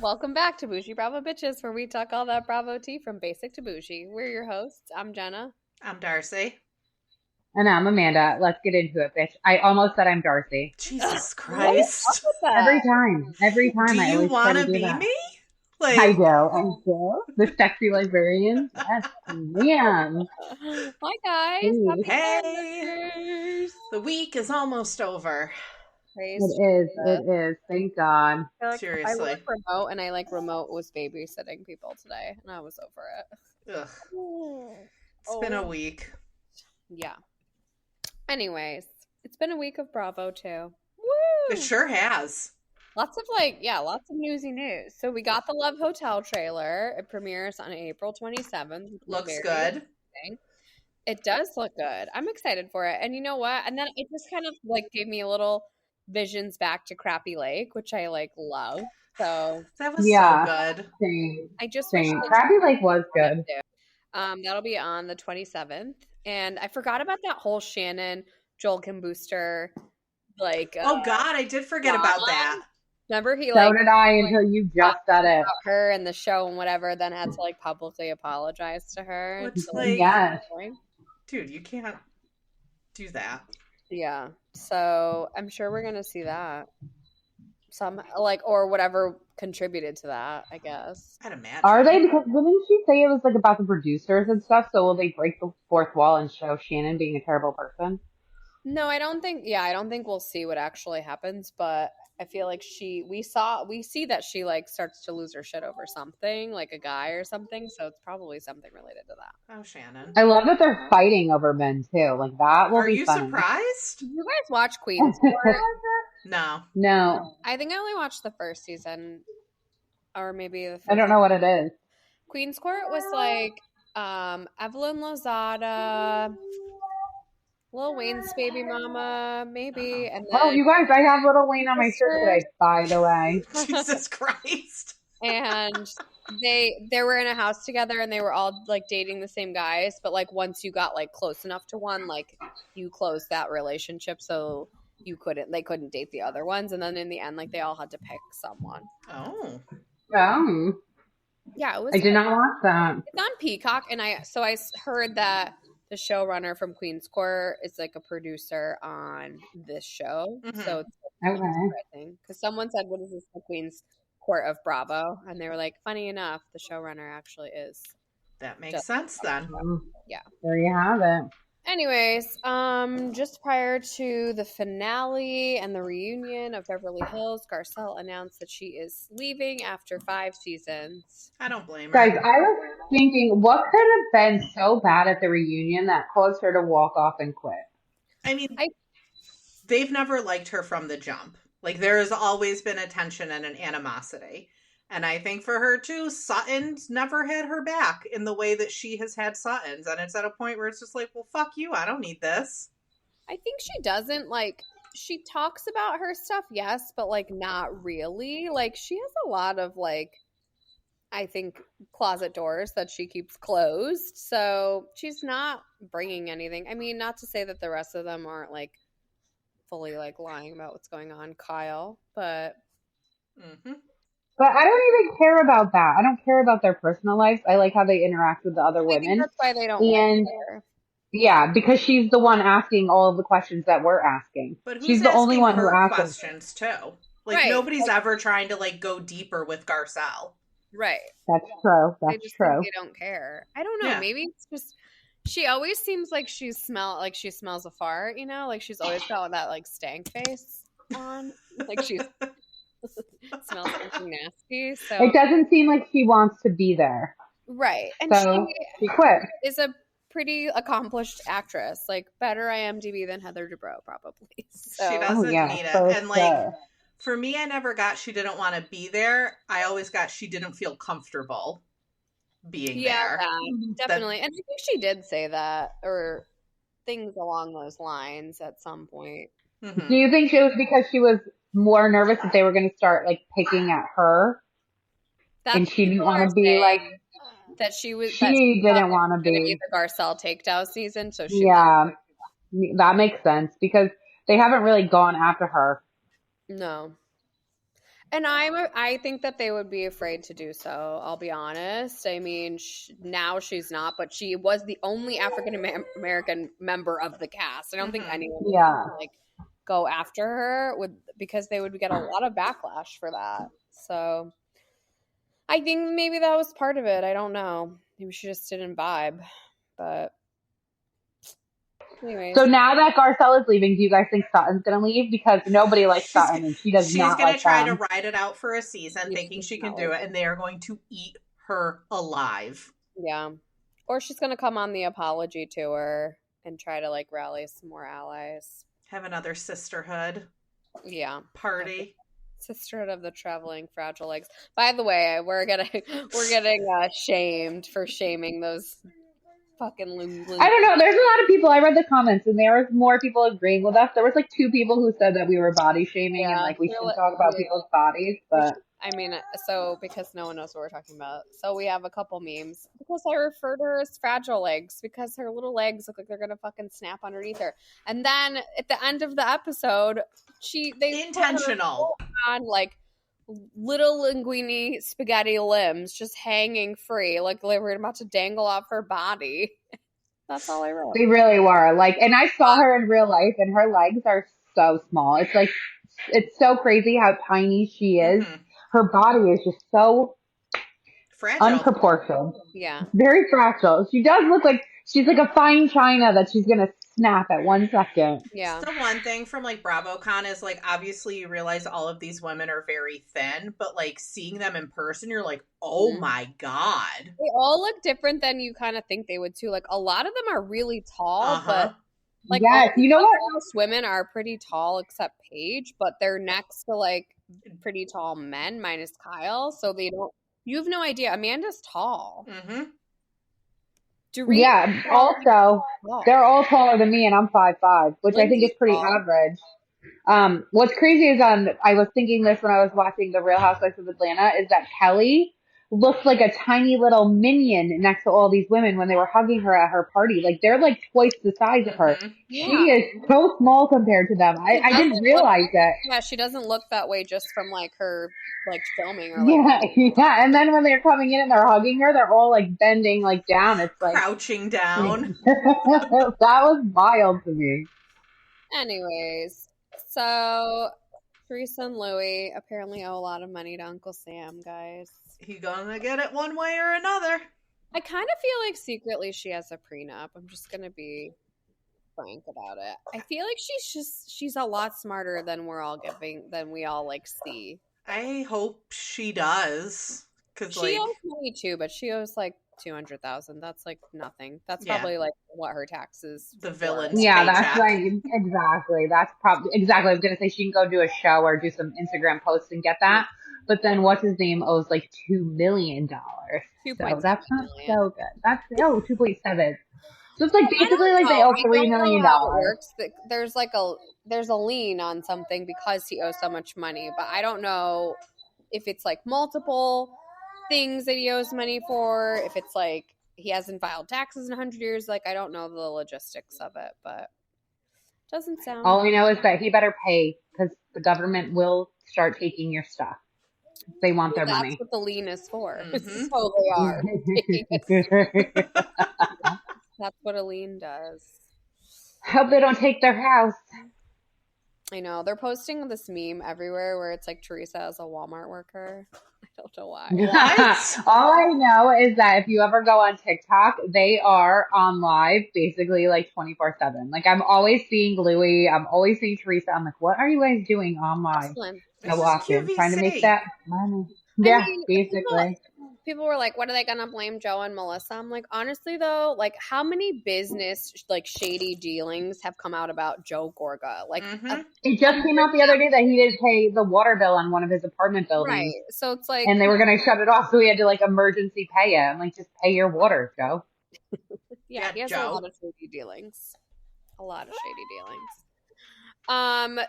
Welcome back to Boujee Bravo Bitches, where we talk all that Bravo tea from basic to bougie. We're your hosts. I'm Jenna. I'm Darcy. And I'm Amanda. Let's get into it, bitch. I almost said I'm Darcy. Jesus Christ. Every time. Do I you always want try to do be that. me? I do. The sexy librarian. Yes, ma'am. Hi, guys. Hey. Hey. The week is almost over. It is. Thank God. Seriously. I work remote, and I remote was babysitting people today, and I was over it. Ugh. It's been a week. Yeah. Anyways, it's been a week of Bravo too. Woo! It sure has. Lots of newsy news. So we got the Love Hotel trailer. It premieres on April 27th. Looks good. Exciting. It does look good. I'm excited for it. And you know what? And then it just kind of gave me a little visions back to Crappy Lake, which I love. So that was so good. Same. I just wish Crappy Lake was good. That'll be on the 27th. And I forgot about that whole Shannon Joel Kim Booster oh God, I did forget about that. Remember he so did I until you just said it. Her and the show and whatever, then had to publicly apologize to her. Which yes. Dude, you can't do that. Yeah. So I'm sure we're gonna see that. Some or whatever contributed to that, I guess. I'd imagine. Are they? Because didn't she say it was about the producers and stuff? So will they break the fourth wall and show Shannon being a terrible person? No, I don't think. Yeah, I don't think we'll see what actually happens. But I feel like we see that she starts to lose her shit over something, like a guy or something. So it's probably something related to that. Oh, Shannon. I love that they're fighting over men too. That will be fun. Are you surprised? Did you guys watch Queen's Court? No. I think I only watched the first season, or maybe the first. I don't know what it is. Queen's Court was Evelyn Lozada, Lil Wayne's baby mama, maybe. And then, you guys, I have Lil Wayne on my shirt today, by the way. Jesus Christ. And they were in a house together, and they were all dating the same guys, but once you got close enough to one, you closed that relationship, so they couldn't date the other ones, and then in the end they all had to pick someone. Oh. Yeah, it was. I did not watch that. It's on Peacock, and I heard that the showrunner from Queen's Court is a producer on this show. Mm-hmm. So it's interesting because someone said, "What is this, the Queen's Court of Bravo?" And they were funny enough, the showrunner actually is. That makes sense then. Yeah. There you have it. Anyways, just prior to the finale and the reunion of Beverly Hills, Garcelle announced that she is leaving after 5 seasons. I don't blame her. Guys, I was thinking, what could have been so bad at the reunion that caused her to walk off and quit? I mean, they've never liked her from the jump. There has always been a tension and an animosity. And I think for her, too, Sutton's never had her back in the way that she has had Sutton's. And it's at a point where it's just well, fuck you. I don't need this. I think she doesn't, she talks about her stuff, yes, but, not really. She has a lot of, I think, closet doors that she keeps closed. So she's not bringing anything. I mean, not to say that the rest of them aren't, fully, lying about what's going on, Kyle, but... Mm-hmm. But I don't even care about that. I don't care about their personal lives. I like how they interact with the other women. I think that's why they don't like her. Yeah, because she's the one asking all of the questions that we're asking. But she's the only one who asks questions too. Nobody's ever trying to go deeper with Garcelle. Right. That's true. They just think they don't care. I don't know. Yeah. Maybe it's just she always seems like she smells a fart. She's always got that stank face on. She's. Smells something nasty. So it doesn't seem like she wants to be there. Right. And so she quit. Is a pretty accomplished actress. Better IMDb than Heather Dubrow, probably. So. She doesn't need it. And for me, I never got she didn't want to be there. I always got she didn't feel comfortable being there. Yeah, definitely. And I think she did say that or things along those lines at some point. Mm-hmm. Do you think it was because she was more nervous that they were going to start picking at her, and she didn't want to be that she didn't want to be the Garcelle takedown season? So that makes sense because they haven't really gone after her. No, And I think that they would be afraid to do so. I'll be honest. I mean, now she's not, but she was the only African American member of the cast. I don't think anyone would like go after her because they would get a lot of backlash for that. So I think maybe that was part of it. I don't know. Maybe she just didn't vibe. But anyways. So now that Garcelle is leaving, do you guys think Sutton's going to leave? Because nobody likes Sutton, and she does not like She's going to try them. to ride it out for a season, thinking she can do it, and they are going to eat her alive. Yeah. Or she's going to come on the apology tour and try to, like, rally some more allies. Have another sisterhood. Yeah. Party. Sisterhood of the Traveling Fragile Legs. By the way, we're getting shamed for shaming those fucking I don't know. There's a lot of people. I read the comments, and there was more people agreeing with us. There was like 2 people who said that we were body shaming and like we shouldn't talk about people's bodies. But I mean, so because no one knows what we're talking about, so we have a couple memes because I refer to her as fragile legs because her little legs look like they're gonna fucking snap underneath her. And then at the end of the episode, they intentional on like little linguine spaghetti limbs just hanging free, like they were about to dangle off her body. That's all I wrote. They really were like, and I saw her in real life, and her legs are so small. It's like it's so crazy how tiny she is. Her body is just so fragile, unproportioned. Yeah, very fragile. She does look like she's like a fine china that she's gonna snap at 1 second. Yeah. The one thing from like BravoCon is like obviously you realize all of these women are very thin, but like seeing them in person, you're like, oh my god, they all look different than you kind of think they would too. Like a lot of them are really tall, but like yes, you know what? Most women are pretty tall except Paige, but they're next to like pretty tall men minus Kyle, so they don't. You have no idea. Amanda's tall. Yeah, also, they're all taller than me, and I'm 5'5", which I think is pretty average. What's crazy is I was thinking this when I was watching The Real Housewives of Atlanta, is that Kelli looked like a tiny little minion next to all these women when they were hugging her at her party. Like, they're like twice the size of her. Yeah. She is so small compared to them. I didn't realize that. Yeah, she doesn't look that way just from like her like filming or like yeah. And then when they're coming in and they're hugging her, they're all like bending like down. It's like crouching down. That was wild to me. Anyways, so Teresa and Louis apparently owe a lot of money to Uncle Sam, guys. He gonna get it one way or another. I kind of feel like secretly she has a prenup. I'm just gonna be frank about it. I feel like she's a lot smarter than we all like see. I hope she does. Cause she owes money too, but she owes like $200,000. That's like nothing. That's probably like what her taxes. The villain's yeah, paycheck. That's right. Exactly. That's probably exactly. I was gonna say she can go do a show or do some Instagram posts and get that. But then what's his name owes like $2 million. So that's not so good. That's 2.7. So it's like basically like they owe $3 million. There's a lien on something because he owes so much money, but I don't know if it's like multiple things that he owes money for, if it's like he hasn't filed taxes in 100 years. Like I don't know the logistics of it, but it doesn't sound. All we know is that he better pay because the government will start taking your stuff. They want their money. That's what the lien is for. So they are. That's what a lien does. Hope they don't take their house. I know. They're posting this meme everywhere where it's like Teresa as a Walmart worker. I don't know why. What? All I know is that if you ever go on TikTok, they are on live basically like 24/7. Like I'm always seeing Louis. I'm always seeing Teresa. I'm like, what are you guys doing on live? So often trying to make that money. Yeah, basically. People were like, what are they going to blame Joe and Melissa? I'm like, honestly, though, like how many business like shady dealings have come out about Joe Gorga? Like it just came out the other day that he didn't pay the water bill on one of his apartment buildings. Right. So it's like, and they were going to shut it off. So he had to like emergency pay it. I'm like, just pay your water, Joe. yeah, he has a lot of shady dealings. A lot of shady dealings.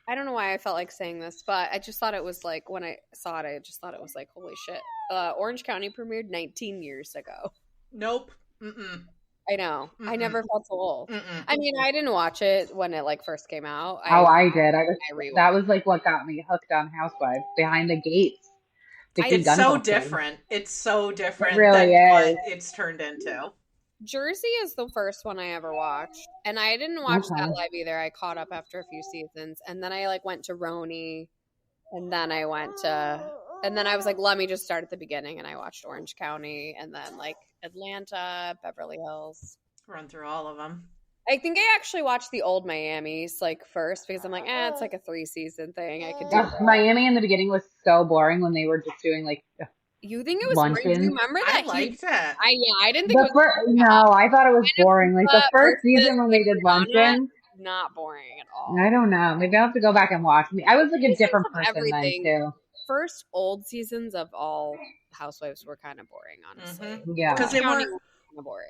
I don't know why I felt like saying this, but I just thought it was like, when I saw it, I just thought it was like, holy shit. Orange County premiered 19 years ago. Nope. I know. Mm-mm. I never felt so old. Mm-mm. I mean, I didn't watch it when it like first came out. I did. rewatched. That was like what got me hooked on Housewives. Behind the Gates. It's so different. It's so different really than what is. it's turned into. Jersey is the first one I ever watched, and I didn't watch that live either. I caught up after a few seasons, and then I like went to RHONY, and then I was like, let me just start at the beginning, and I watched Orange County, and then like Atlanta, Beverly Hills. Run through all of them. I think I actually watched the old Miami's like first because I'm like, it's like a 3-season thing. I could do that. Miami in the beginning was so boring when they were just doing like. You think it was boring? Do you remember that? I liked it. I didn't think it was no, I thought it was boring. Like the first season when they did luncheon. Not boring at all. I don't know. Maybe I'll have to go back and watch. I was like a different person then too. First old seasons of all Housewives were kind of boring, honestly. Mm-hmm. Yeah, because they weren't.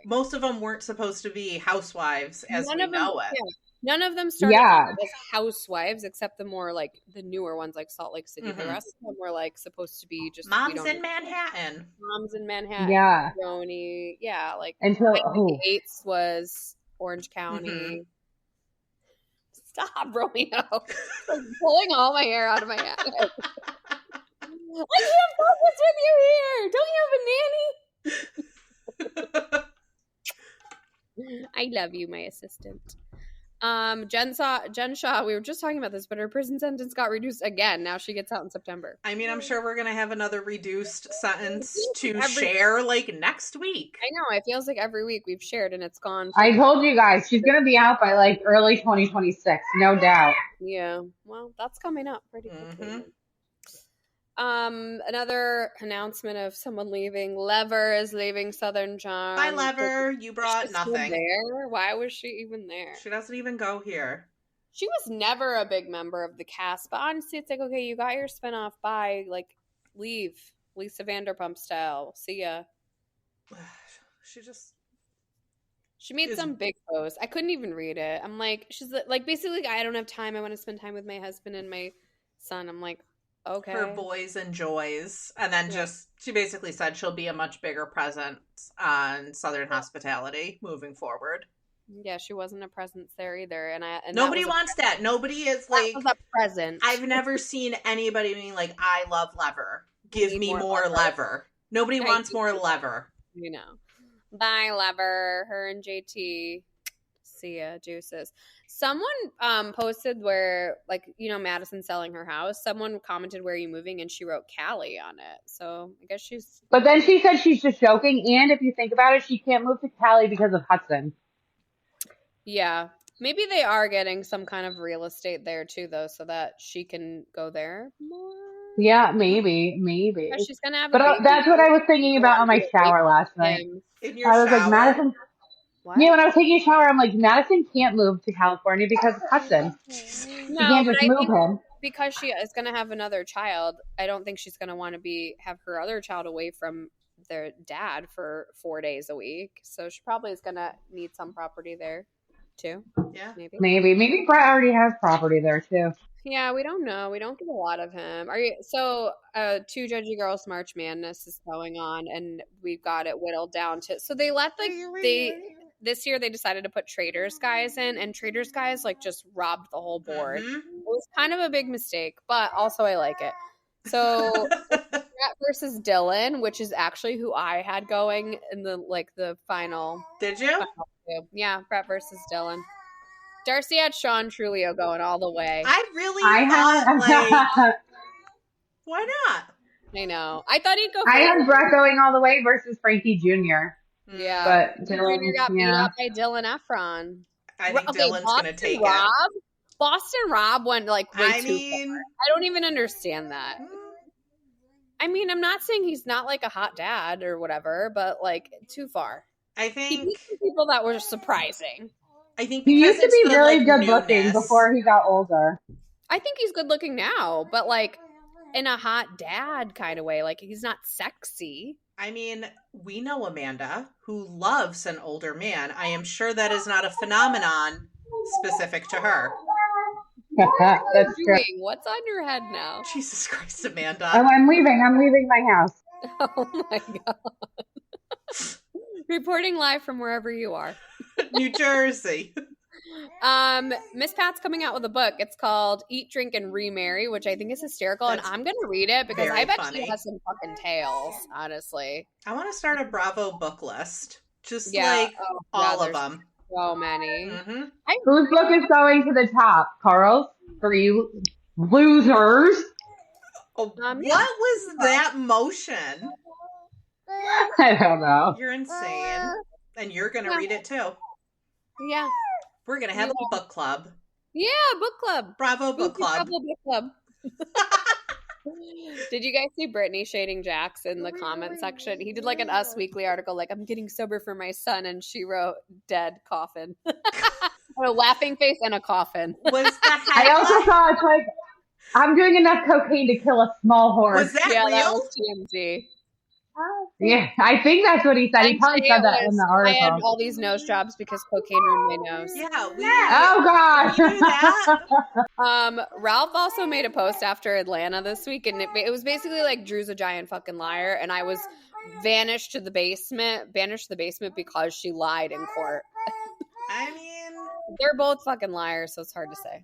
Most of them weren't supposed to be housewives as we know it. Yeah. None of them started as housewives except the more like the newer ones like Salt Lake City. The rest of them were like supposed to be just Moms in Manhattan. Moms in Manhattan. Yeah. RHONY. Yeah, like until Eights was Orange County. Stop, Romeo. Like pulling all my hair out of my head. I can't focus with you here. Don't you have a nanny? I love you, my assistant. Jen Shah, we were just talking about this, but her prison sentence got reduced again. Now she gets out in September. I mean, I'm sure we're going to have another reduced sentence to share like next week. I know. It feels like every week we've shared and it's gone. I told you guys, she's going to be out by like early 2026. No doubt. Yeah. Well, that's coming up pretty quickly. Another announcement of someone leaving. Leva is leaving Southern Charm. Bye, Leva. You brought nothing. There? Why was she even there? She doesn't even go here. She was never a big member of the cast, but honestly, it's like, okay, you got your spinoff. Bye. Like, leave. Lisa Vanderpump style. See ya. She made some big post. I couldn't even read it. I'm like, she's like, basically, I don't have time. I want to spend time with my husband and my son. I'm like, okay. Her boys and joys. And then she basically said she'll be a much bigger presence on Southern hospitality moving forward. Yeah, she wasn't a presence there either. And nobody wants that. Nobody is like. That was a present. I've never seen anybody being like, I love Leva. Give me more Leva. Nobody wants more Leva. You know. Bye, Leva. Her and JT. See ya, juices. Someone posted where, like, you know, Madison selling her house. Someone commented, "Where are you moving?" and she wrote Cali on it. So I guess she's. But then she said she's just joking. And if you think about it, she can't move to Cali because of Hudson. Yeah, maybe they are getting some kind of real estate there too, though, so that she can go there more. Yeah, maybe. But she's gonna have. But that's what I was thinking about on my shower last night. In your shower? Like, Madison. What? Yeah, when I was taking a shower, I'm like, Madison can't move to California because of Hudson. You can't just move him. Because she is going to have another child, I don't think she's going to want to have her other child away from their dad for 4 days a week. So she probably is going to need some property there too. Yeah, maybe Brett already has property there too. Yeah, we don't know. We don't get a lot of him. So 2 Judgy Girls March Madness is going on, and we've got it whittled down to. So they let this year they decided to put Traders guys in, and Traders guys like just robbed the whole board. It was kind of a big mistake, but also I like it. So Brett versus Dylan, which is actually who I had going in the final. Did you? Yeah, Brett versus Dylan. Darcy had Sean Trulio going all the way. Why not? I know. I thought he'd go. I had Brett going all the way versus Frankie Jr. Yeah, but Dylan Jr. got beat up by Dylan Efron. I think Dylan's going to take it. Boston Rob went way too far. I don't even understand that. I mean, I'm not saying he's not like a hot dad or whatever, but like too far. I think he beat people that were surprising. I think he used to be really good looking before he got older. I think he's good looking now, but like in a hot dad kind of way. Like he's not sexy. I mean, we know Amanda, who loves an older man. I am sure that is not a phenomenon specific to her. That's true. What's on your head now? Jesus Christ, Amanda. Oh, I'm leaving my house. Oh my God. Reporting live from wherever you are. New Jersey. Miss Pat's coming out with a book. It's called Eat, Drink, and Remarry, which I think is hysterical. That's and I'm going to read it because very I bet funny. she has some fucking tales, honestly. I want to start a Bravo book list. Just like all of them. So many. Mm-hmm. Whose book is going to the top? Carl's? For you losers. What was that motion? I don't know. You're insane. And you're going to read it too. Yeah. We're going to have a book club. Yeah, book club. Bravo book club. Bravo book club. Did you guys see Brittany shading Jax in the comment section? He did like an Us Weekly article, like, I'm getting sober for my son, and she wrote dead coffin. A laughing face and a coffin. Was the I also saw it's like, I'm doing enough cocaine to kill a small horse. Was that real? That was TMZ. Yeah, I think that's what he said. He probably said that in the article. I had all these nose jobs because cocaine ruined my nose. Yeah. Oh gosh. We knew that. Ralph also made a post after Atlanta this week, and it was basically like Drew's a giant fucking liar, and I was banished to the basement because she lied in court. I mean, they're both fucking liars, so it's hard to say.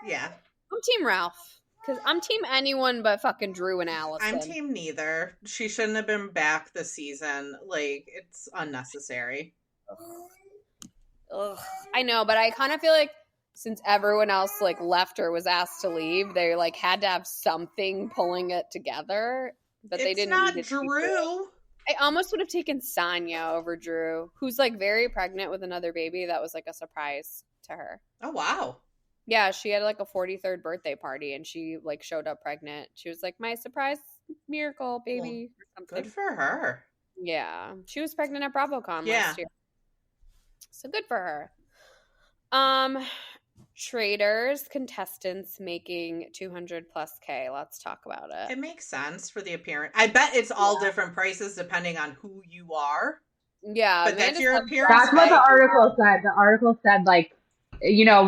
Yeah. I'm Team Ralph. Because I'm team anyone but fucking Drew and Allison. I'm team neither. She shouldn't have been back this season. Like, it's unnecessary. Ugh. I know, but I kind of feel like since everyone else like left or was asked to leave, they like had to have something pulling it together. But they didn't. It's not Drew. I almost would have taken Sonia over Drew, who's like very pregnant with another baby. That was like a surprise to her. Oh, wow. Yeah, she had like a 43rd birthday party and she like showed up pregnant. She was like, my surprise miracle baby. Well, good for her. Yeah. She was pregnant at BravoCon last year. So good for her. Traders, contestants making 200 plus K. Let's talk about it. It makes sense for the appearance. I bet it's all different prices depending on who you are. Yeah. But that's your appearance. That's what the article said. The article said like, you know,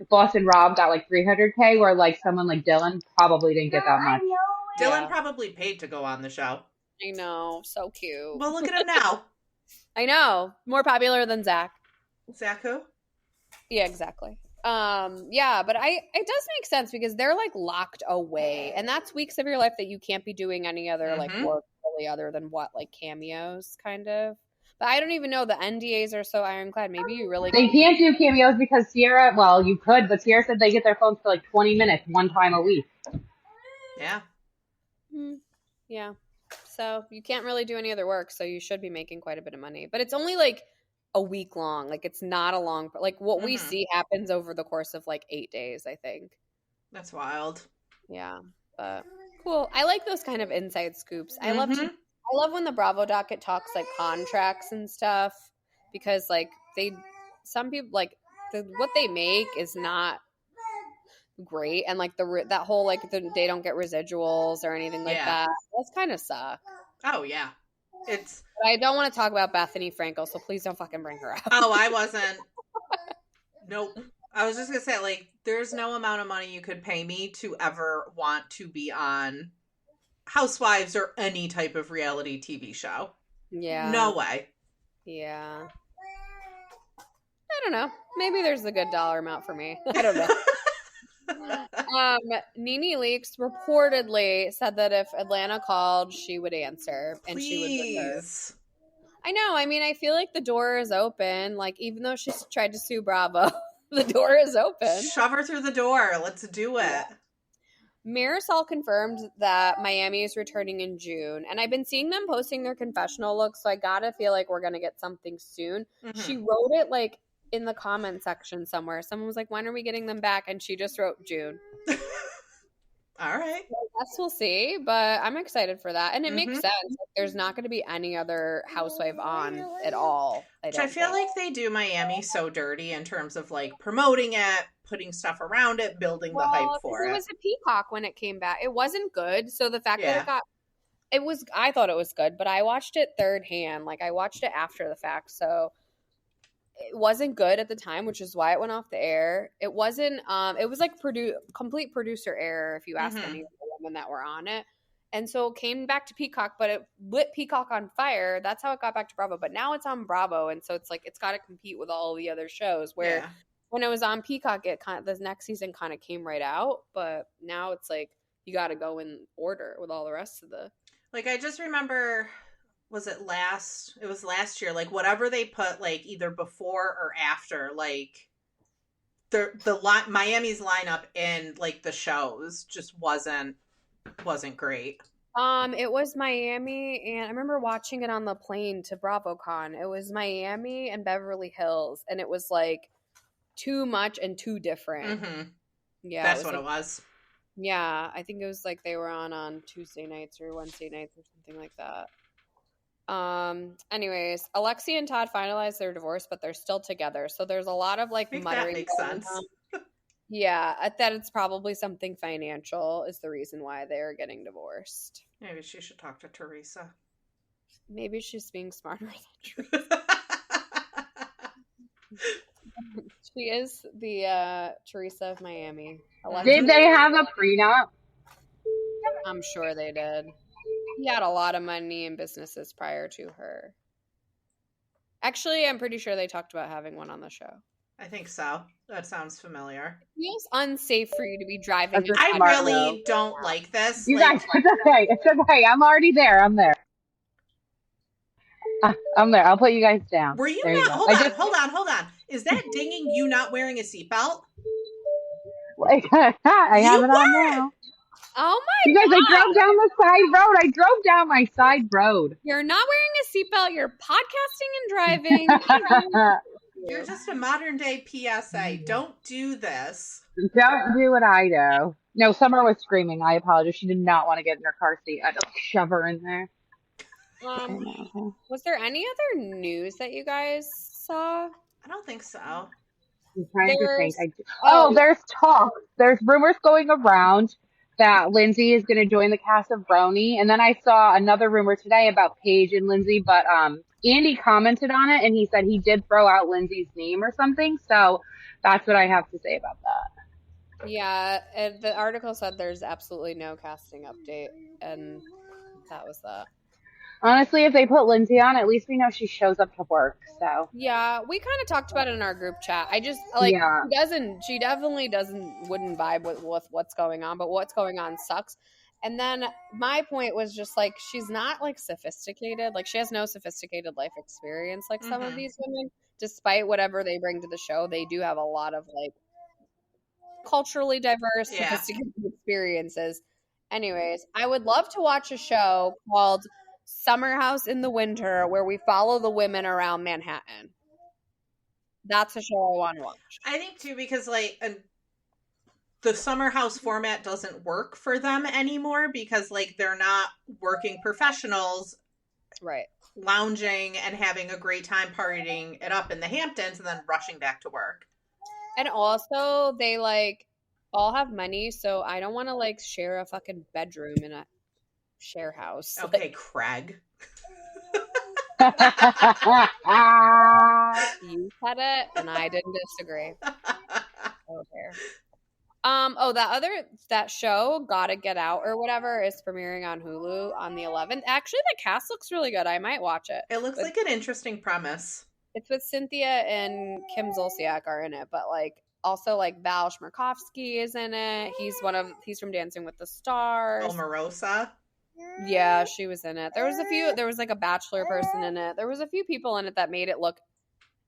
Bosun RHOBH got like 300K, where like someone like Dylan probably didn't get that much. Dylan probably paid to go on the show. I know, so cute. Well, look at him now. I know, more popular than Zach. Zach who? Yeah, exactly. Yeah, but it does make sense because they're like locked away, and that's weeks of your life that you can't be doing any other like work really other than what like cameos, kind of. But I don't even know. The NDAs are so ironclad. Maybe you really They can't do cameos because Sierra, well, you could, but Sierra said they get their phones for like 20 minutes one time a week. Yeah. Yeah. So you can't really do any other work, so you should be making quite a bit of money. But it's only like a week long. Like it's not a long, like what we see happens over the course of like 8 days, I think. That's wild. Yeah. But cool. I like those kind of inside scoops. I love when the Bravo docket talks like contracts and stuff because like some people like what they make is not great, and like that whole like they don't get residuals or anything like that. Those kind of suck. Oh yeah, but I don't want to talk about Bethany Frankel, so please don't fucking bring her up. Oh, I wasn't. Nope. I was just gonna say like there's no amount of money you could pay me to ever want to be on Housewives or any type of reality TV show. Yeah. No way. Yeah. I don't know. Maybe there's a good dollar amount for me. I don't know. Nene Leakes reportedly said that if Atlanta called, she would answer and Please. she would return. I know. I mean, I feel like the door is open. Like, even though she's tried to sue Bravo, the door is open. Shove her through the door. Let's do it. Yeah. Marisol confirmed that Miami is returning in June, and I've been seeing them posting their confessional looks, so I gotta feel like we're gonna get something soon. She wrote it like in the comment section somewhere. Someone was like, when are we getting them back? And she just wrote June. All right. So I guess we'll see, but I'm excited for that. And it makes sense. Like, there's not going to be any other housewife on at all. I feel like they do Miami so dirty in terms of like promoting it, putting stuff around it, building the hype for it. It was a Peacock when it came back. It wasn't good. So the fact that I thought it was good, but I watched it third hand. Like I watched it after the fact. So it wasn't good at the time, which is why it went off the air. It wasn't, it was like complete producer error if you ask any of the women that were on it. And so it came back to Peacock, but it lit Peacock on fire. That's how it got back to Bravo. But now it's on Bravo, and so it's like it's got to compete with all the other shows. Where when it was on Peacock, it the next season kind of came right out. But now it's like you got to go in order with all the rest of the. Like I just remember, was it last? It was last year. Like whatever they put, like either before or after, like the Miami's lineup in like the shows just wasn't great. It was Miami, and I remember watching it on the plane to BravoCon. It was Miami and Beverly Hills, and it was like too much and too different. Mm-hmm. Yeah, that's what it was. Yeah, I think it was like they were on Tuesday nights or Wednesday nights or something like that. Anyways, Alexi and Todd finalized their divorce, but they're still together. So there's a lot of like muttering. That makes sense. Yeah, that it's probably something financial is the reason why they're getting divorced. Maybe she should talk to Teresa. Maybe she's being smarter than Teresa. She is the Teresa of Miami. Did they have a prenup? I'm sure they did. He had a lot of money and businesses prior to her. Actually, I'm pretty sure they talked about having one on the show. I think so. That sounds familiar. It feels unsafe for you to be driving. I really don't like this. You guys, it's okay. It's okay. I'm already there. I'm there. I'm there. I'll put you guys down. Were you there not? You hold on. Is that dinging you not wearing a seatbelt? I have it on now. Oh my you guys, God. I drove down the side road. I drove down my side road. You're not wearing a seatbelt. You're podcasting and driving. You're just a modern day PSA. Don't do this. Don't do what I do. No, Summer was screaming. I apologize. She did not want to get in her car seat. I had to shove her in there. Was there any other news that you guys saw? I don't think so. I'm trying to think. There's talk. There's rumors going around that Lindsay is going to join the cast of Brony. And then I saw another rumor today about Paige and Lindsay, but Andy commented on it and he said he did throw out Lindsay's name or something. So that's what I have to say about that. Yeah, and the article said there's absolutely no casting update, and that was that. Honestly, if they put Lindsay on, at least we know she shows up to work. So yeah, we kind of talked about it in our group chat. I just like she definitely wouldn't vibe with what's going on, but what's going on sucks. And then my point was just like she's not like sophisticated, like she has no sophisticated life experience like some of these women. Despite whatever they bring to the show, they do have a lot of like culturally diverse, sophisticated experiences. Anyways, I would love to watch a show called Summer House in the Winter where we follow the women around Manhattan. That's a show I want to watch. I think too, because like the Summer House format doesn't work for them anymore because like they're not working professionals, right? Lounging and having a great time partying it up in the Hamptons and then rushing back to work. And also they like all have money, so I don't want to like share a fucking bedroom in a share house. Okay, Craig. You said it, and I didn't disagree. Okay. That show, Gotta Get Out or whatever, is premiering on Hulu on the 11th. Actually, the cast looks really good. I might watch it. It looks like an interesting premise. It's with Cynthia and Kim Zolciak are in it, but like also like Val Schmirkovsky is in it. He's from Dancing with the Stars. Omarosa. Yeah, she was in it. There was like a Bachelor person in it. There was a few people in it that made it look.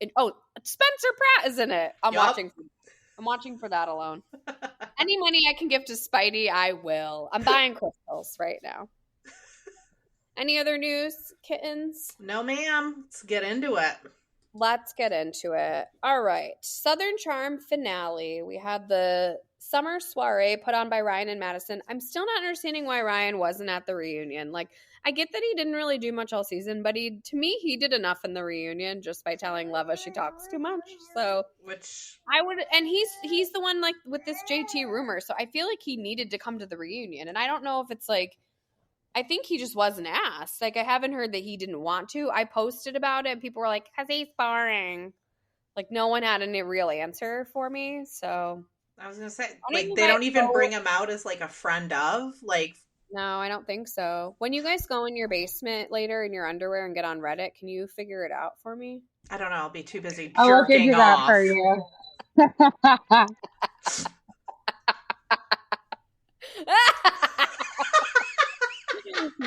Spencer Pratt is in it. I'm watching for that alone. Any money I can give to Spidey, I will. I'm buying crystals right now. Any other news, kittens? No, ma'am. Let's get into it. Let's get into it. All right. Southern Charm finale. We had the summer soiree put on by Ryan and Madison. I'm still not understanding why Ryan wasn't at the reunion. Like, I get that he didn't really do much all season, but to me, he did enough in the reunion just by telling Leva she talks too much. So, and he's the one like with this JT rumor. So I feel like he needed to come to the reunion. And I don't know if it's like, I think he just wasn't asked. Like, I haven't heard that he didn't want to. I posted about it. People were like, because he's boring. Like, no one had any real answer for me. So I was going to say, like, they don't even bring him out as, like, a friend of. Like, No, I don't think so. When you guys go in your basement later in your underwear and get on Reddit, can you figure it out for me? I don't know. I'll be too busy I'll look jerking into that off. for you.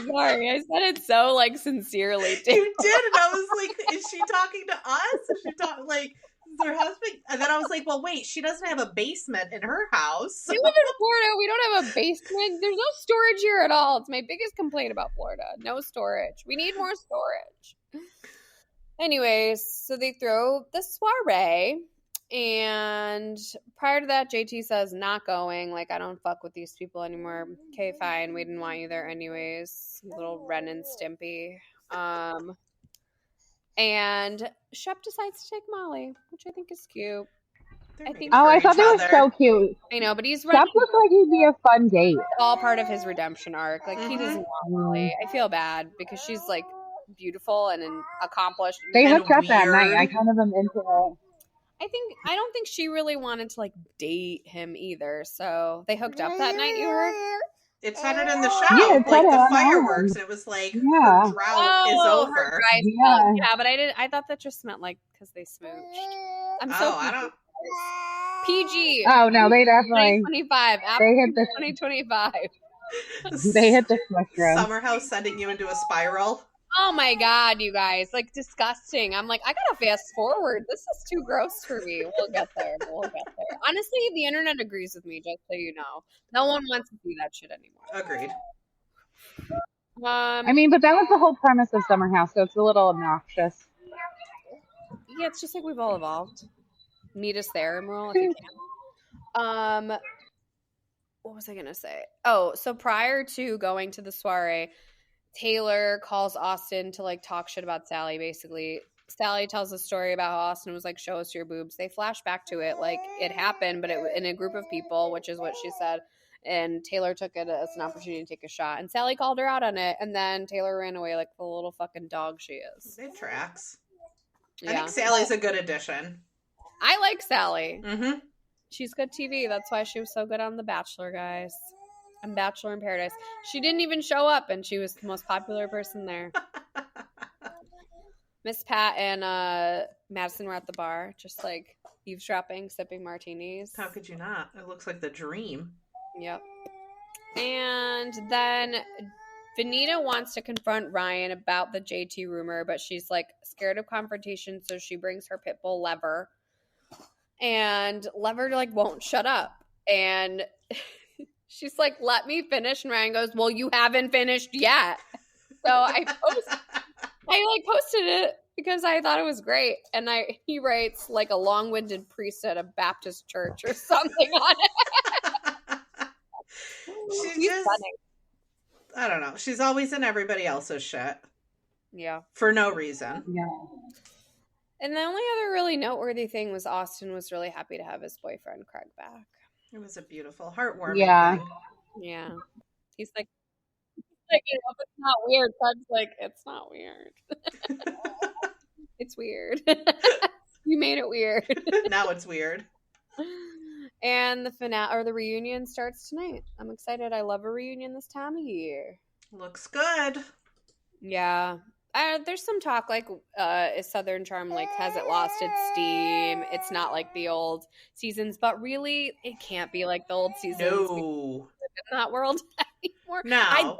Sorry, I said it so like sincerely. Too. You did, and I was like, is she talking to us? Is she talking like her husband? And then I was like, well, wait, she doesn't have a basement in her house. We live in Florida. We don't have a basement. There's no storage here at all. It's my biggest complaint about Florida. No storage. We need more storage. Anyways, so they throw the soiree. And prior to that, JT says, not going. Like, I don't fuck with these people anymore. Okay, fine. We didn't want you there anyways. Little Ren and Stimpy. And Shep decides to take Molly, which I think is cute. I thought that was so cute. I know, but he's Shep looks like he'd be a fun date. It's all part of his redemption arc. Like, he doesn't want Molly. I feel bad because she's, like, beautiful and accomplished. They hooked up that night. I kind of am into it. I don't think she really wanted to, like, date him either. So they hooked up that night, you heard? It started in the show, like the fireworks. It was like, her drought is over. Yeah, but I thought that just meant, like, because they smooched. I don't. PG. Oh, no, they definitely. 2025. They hit the 2025. They hit the spectrum. Summer house sending you into a spiral. Oh my God, you guys. Like, disgusting. I'm like, I gotta fast forward. This is too gross for me. We'll get there. Honestly, the internet agrees with me, just so you know. No one wants to see that shit anymore. Agreed. I mean, but that was the whole premise of Summer House, so it's a little obnoxious. Yeah, it's just like we've all evolved. Meet us there, Imrul, if you can. What was I gonna say? Oh, so prior to going to the soiree, Taylor calls Austin to like talk shit about Sally, basically. Sally tells a story about how Austin was like, show us your boobs. They flash back to it like it happened, but it in a group of people, which is what she said. And Taylor took it as an opportunity to take a shot. And Sally called her out on it. And then Taylor ran away like the little fucking dog she is. It tracks. Yeah. I think Sally's a good addition. I like Sally. Mm-hmm. She's good TV. That's why she was so good on The Bachelor, guys. And Bachelor in Paradise. She didn't even show up, and she was the most popular person there. Miss Pat and Madison were at the bar, just like eavesdropping, sipping martinis. How could you not? It looks like the dream. Yep. And then Venita wants to confront Ryan about the JT rumor, but she's like scared of confrontation, so she brings her pit bull Leva. And Leva like won't shut up. And she's like, let me finish. And Ryan goes, well, you haven't finished yet. So I posted it because I thought it was great. And he writes like a long-winded priest at a Baptist church or something on it. She's just funny. I don't know. She's always in everybody else's shit. Yeah. For no reason. Yeah. And the only other really noteworthy thing was Austin was really happy to have his boyfriend Craig back. It was a beautiful, heartwarming thing. Yeah. He's like, you know, if it's not weird. Craig's like, it's not weird. It's weird. You made it weird. Now it's weird. And the finale or the reunion starts tonight. I'm excited. I love a reunion this time of year. Looks good. Yeah. There's some talk like is Southern Charm like has it lost its steam? It's not like the old seasons, but really it can't be like the old seasons. No. In that world anymore. No.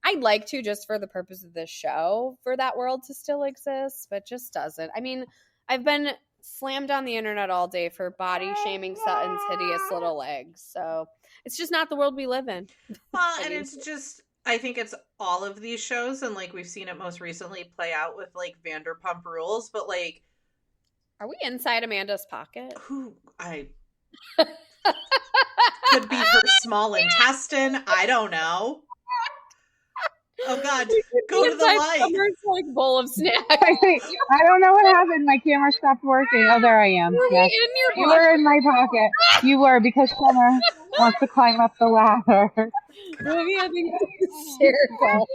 I'd like to just for the purpose of this show for that world to still exist, but just doesn't. I mean, I've been slammed on the internet all day for body shaming Sutton's hideous little legs, so it's just not the world we live in. Well, and it's just. I think it's all of these shows, and like we've seen it most recently play out with like Vanderpump Rules, but like, are we inside Amanda's pocket? Who could be her small intestine? I don't know. Oh God, go to the light. Like bowl of snacks. I don't know what happened. My camera stopped working. Oh, there I am. Yes. You were in my pocket. You were because Summer wants to climb up the ladder. Maybe I think it's hysterical.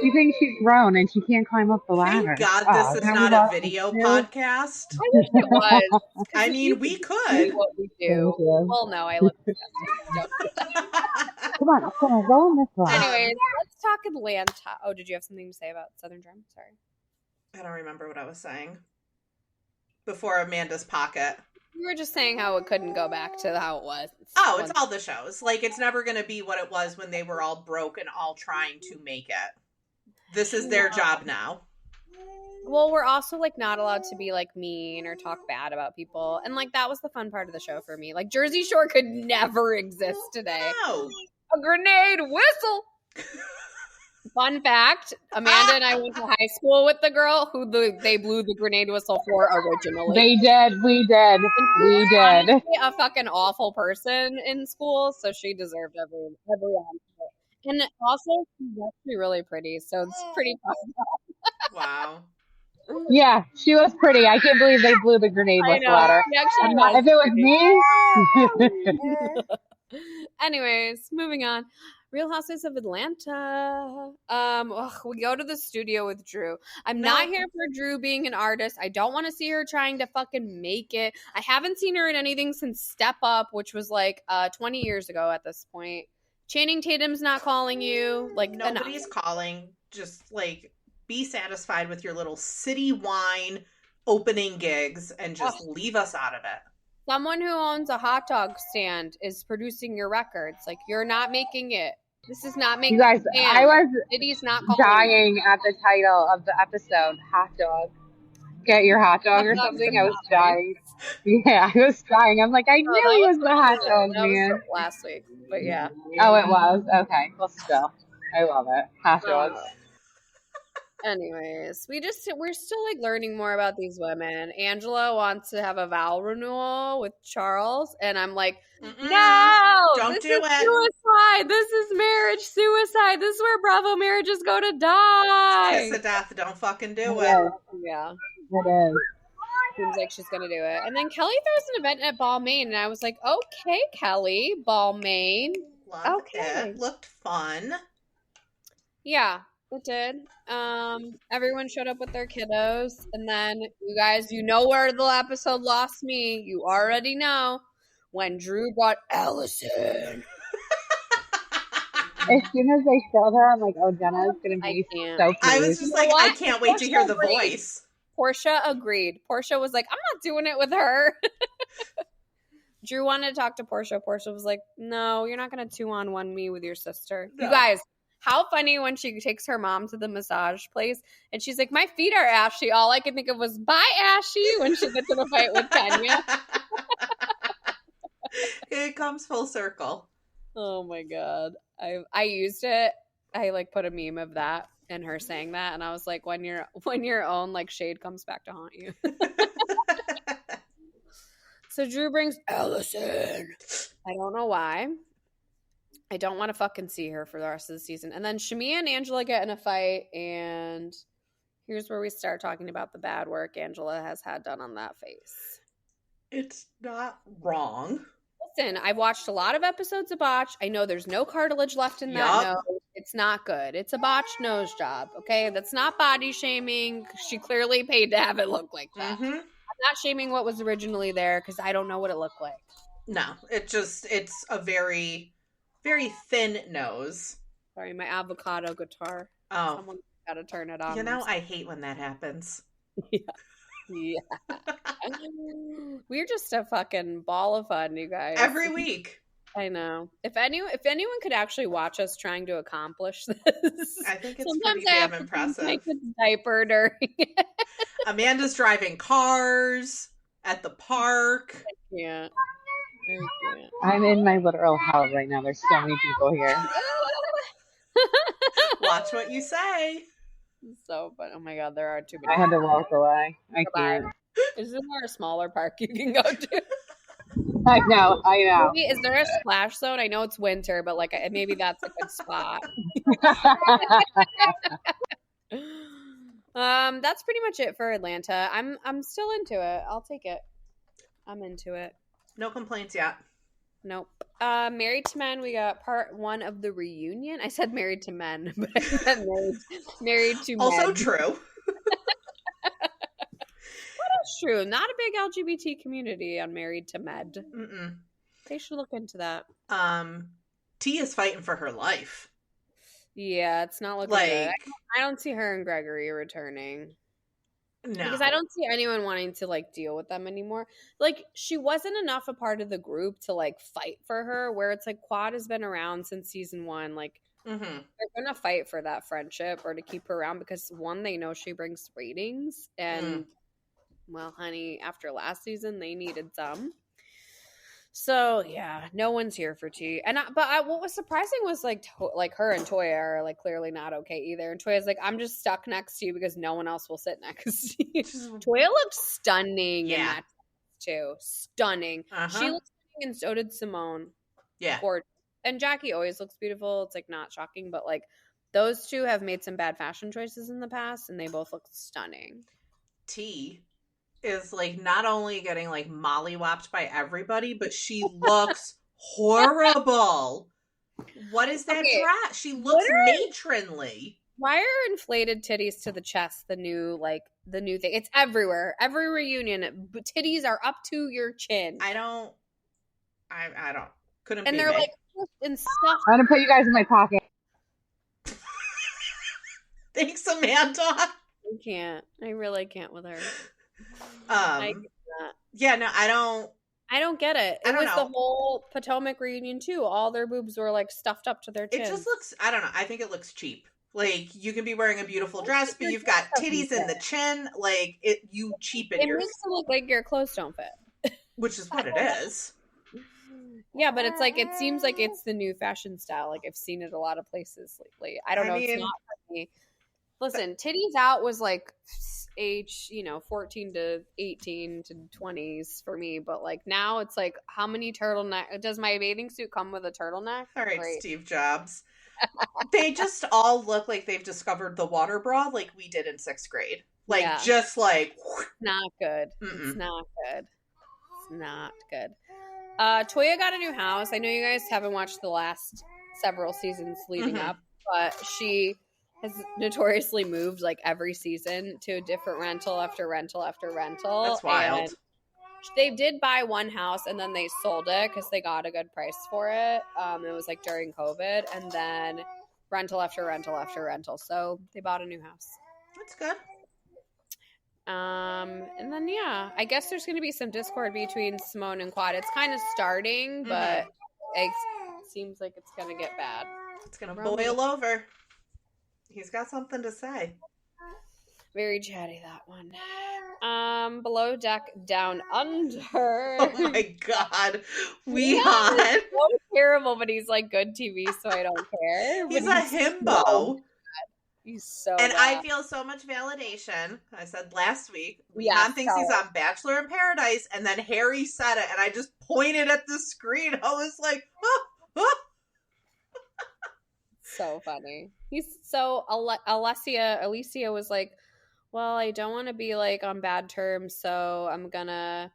She thinks she's grown and she can't climb up the ladder. Thank God this is not a video podcast. I wish it was. I mean, we could. What we do. Well, no, I look disgusting. Come on, go in this one. Anyways, let's talk Atlanta. Oh, did you have something to say about Southern Charm? Sorry. I don't remember what I was saying. Before Amanda's pocket. You were just saying how it couldn't go back to how it was. It's all the shows. Like, it's never going to be what it was when they were all broke and all trying to make it. This is their job now. Well, we're also, like, not allowed to be, like, mean or talk bad about people. And, like, that was the fun part of the show for me. Like, Jersey Shore could never exist today. No. A grenade whistle. Fun fact, Amanda and I went to high school with the girl who they blew the grenade whistle for originally. They did. We did. A fucking awful person in school, so she deserved every ounce of it. And also, she's actually really pretty, so it's pretty fun. Wow. Yeah, she was pretty. I can't believe they blew the grenade whistle at her. If it was me. Anyways, moving on. Real Housewives of Atlanta. We go to the studio with Drew. I'm not here for Drew being an artist. I don't want to see her trying to fucking make it. I haven't seen her in anything since Step Up, which was like 20 years ago at this point. Channing Tatum's not calling you. Like, nobody's calling. Just like be satisfied with your little city wine opening gigs and just leave us out of it. Someone who owns a hot dog stand is producing your records. Like, you're not making it. This is not making it. You guys, I was City's not dying at the title of the episode, Hot Dog. Get your hot dog or something. I was dying. Yeah, I was dying. I'm like, I knew he was the hot dog man. Was last week, but yeah. Oh, it was? Okay. Well, still. I love it. Hot dogs. Anyways, we're still like learning more about these women. Angela wants to have a vow renewal with Charles, and I'm like, no, don't do it. Suicide. This is marriage suicide. This is where Bravo marriages go to die. Kiss of death. Don't fucking do it. Yeah, it is. Seems like she's gonna do it. And then Kelli throws an event at Balmain, and I was like, okay, Kelli, Balmain. Loved it. Looked fun. Yeah. It did. Everyone showed up with their kiddos, and then you guys, you know where the episode lost me. You already know when Drew brought Allison. As soon as they showed her, I'm like, oh, Jenna's gonna be so pleased. I was just like, I can't wait to hear the voice. Portia agreed. Portia was like, I'm not doing it with her. Drew wanted to talk to Portia. Portia was like, no, you're not gonna 2-on-1 me with your sister. No. You guys. How funny when she takes her mom to the massage place and she's like, my feet are ashy. All I could think of was, bye, Ashy, when she gets in a fight with Kenya. It comes full circle. Oh, my God. I used it. I, like, put a meme of that and her saying that. And I was like, when your own, like, shade comes back to haunt you. So Drew brings Allison. I don't know why. I don't want to fucking see her for the rest of the season. And then Shemea and Angela get in a fight, and here's where we start talking about the bad work Angela has had done on that face. It's not wrong. Listen, I've watched a lot of episodes of Botch. I know there's no cartilage left in that nose. It's not good. It's a botched nose job, okay? That's not body shaming. She clearly paid to have it look like that. Mm-hmm. I'm not shaming what was originally there because I don't know what it looked like. No, it's a very... very thin nose. Sorry, my avocado guitar. Oh. Someone's got to turn it on. You know, I hate when that happens. Yeah. We're just a fucking ball of fun, you guys. Every week. I know. If anyone could actually watch us trying to accomplish this. I think it's pretty damn impressive. Make a diaper during it. Amanda's driving cars at the park. Yeah. I'm in my literal hell right now. There's so many people here. Watch what you say. So, but oh my God, there are too many. I had to walk away. I can't. Is there a smaller park you can go to? I know. Maybe, is there a splash zone? I know it's winter, but like maybe that's a good spot. That's pretty much it for Atlanta. I'm still into it. I'll take it. I'm into it. No complaints yet. Nope. Married to Men, we got part 1 of the reunion. I said Married to Men, but I meant married to Men. Also true. That's true. Not a big LGBT community on Married to Med. Mm-mm. They should look into that. T is fighting for her life. Yeah, it's not looking good. I don't see her and Gregory returning. No. Because I don't see anyone wanting to, like, deal with them anymore. Like, she wasn't enough a part of the group to, like, fight for her, where it's like Quad has been around since season 1. Like, they're going to fight for that friendship or to keep her around because, one, they know she brings ratings. And, well, honey, after last season, they needed some. So yeah, no one's here for T. And what was surprising was like her and Toya are like clearly not okay either. And Toya's like, I'm just stuck next to you because no one else will sit next to you. Toya looked stunning in that too. Stunning. She looked stunning, and so did Simone. Yeah. Gorgeous. And Jackie always looks beautiful. It's like not shocking, but like those two have made some bad fashion choices in the past, and they both look stunning. T is like not only getting like mollywopped by everybody, but she looks horrible. What is that dress? She looks matronly. Why are inflated titties to the chest the new thing? It's everywhere. Every reunion, titties are up to your chin. I don't. Couldn't. And be they're me. like and stuff. I'm gonna put you guys in my pocket. Thanks, Samantha. I can't. I really can't with her. Yeah, no, I don't get it. It was the whole Potomac reunion too. All their boobs were like stuffed up to their chin. It just looks, I don't know. I think it looks cheap. Like you can be wearing a beautiful dress, but you've got titties in the chin. Like you cheapen your. It makes it look like your clothes don't fit. Which is what it is. Yeah, but it's like it seems like it's the new fashion style. Like I've seen it a lot of places lately. I don't know. It's not for me. Listen, titties out was like age, 14 to 18 to 20s for me. But like now it's like, how many turtleneck? Does my bathing suit come with a turtleneck? All right, Steve Jobs. They just all look like they've discovered the water bra like we did in 6th grade. Like, just like. Not good. It's not good. It's not good. Toya got a new house. I know you guys haven't watched the last several seasons leading up, but she has notoriously moved like every season to a different rental after rental after rental. That's wild. And they did buy one house and then they sold it because they got a good price for it. It was like during COVID, and then rental after rental after rental. So they bought a new house. That's good. And then I guess there's going to be some discord between Simone and Quad. It's kind of starting, but it seems like it's going to get bad. It's going to boil over. He's got something to say. Very chatty, that one. Below Deck, Down Under. Oh my God. Wihan. So terrible, but he's like good TV, so I don't care. He's a himbo. He's so and bad. I feel so much validation. I said last week, Wihan thinks he's on Bachelor in Paradise, and then Harry said it, and I just pointed at the screen. I was like, So funny. He's so Alicia was like, well, I don't want to be like on bad terms, so I'm gonna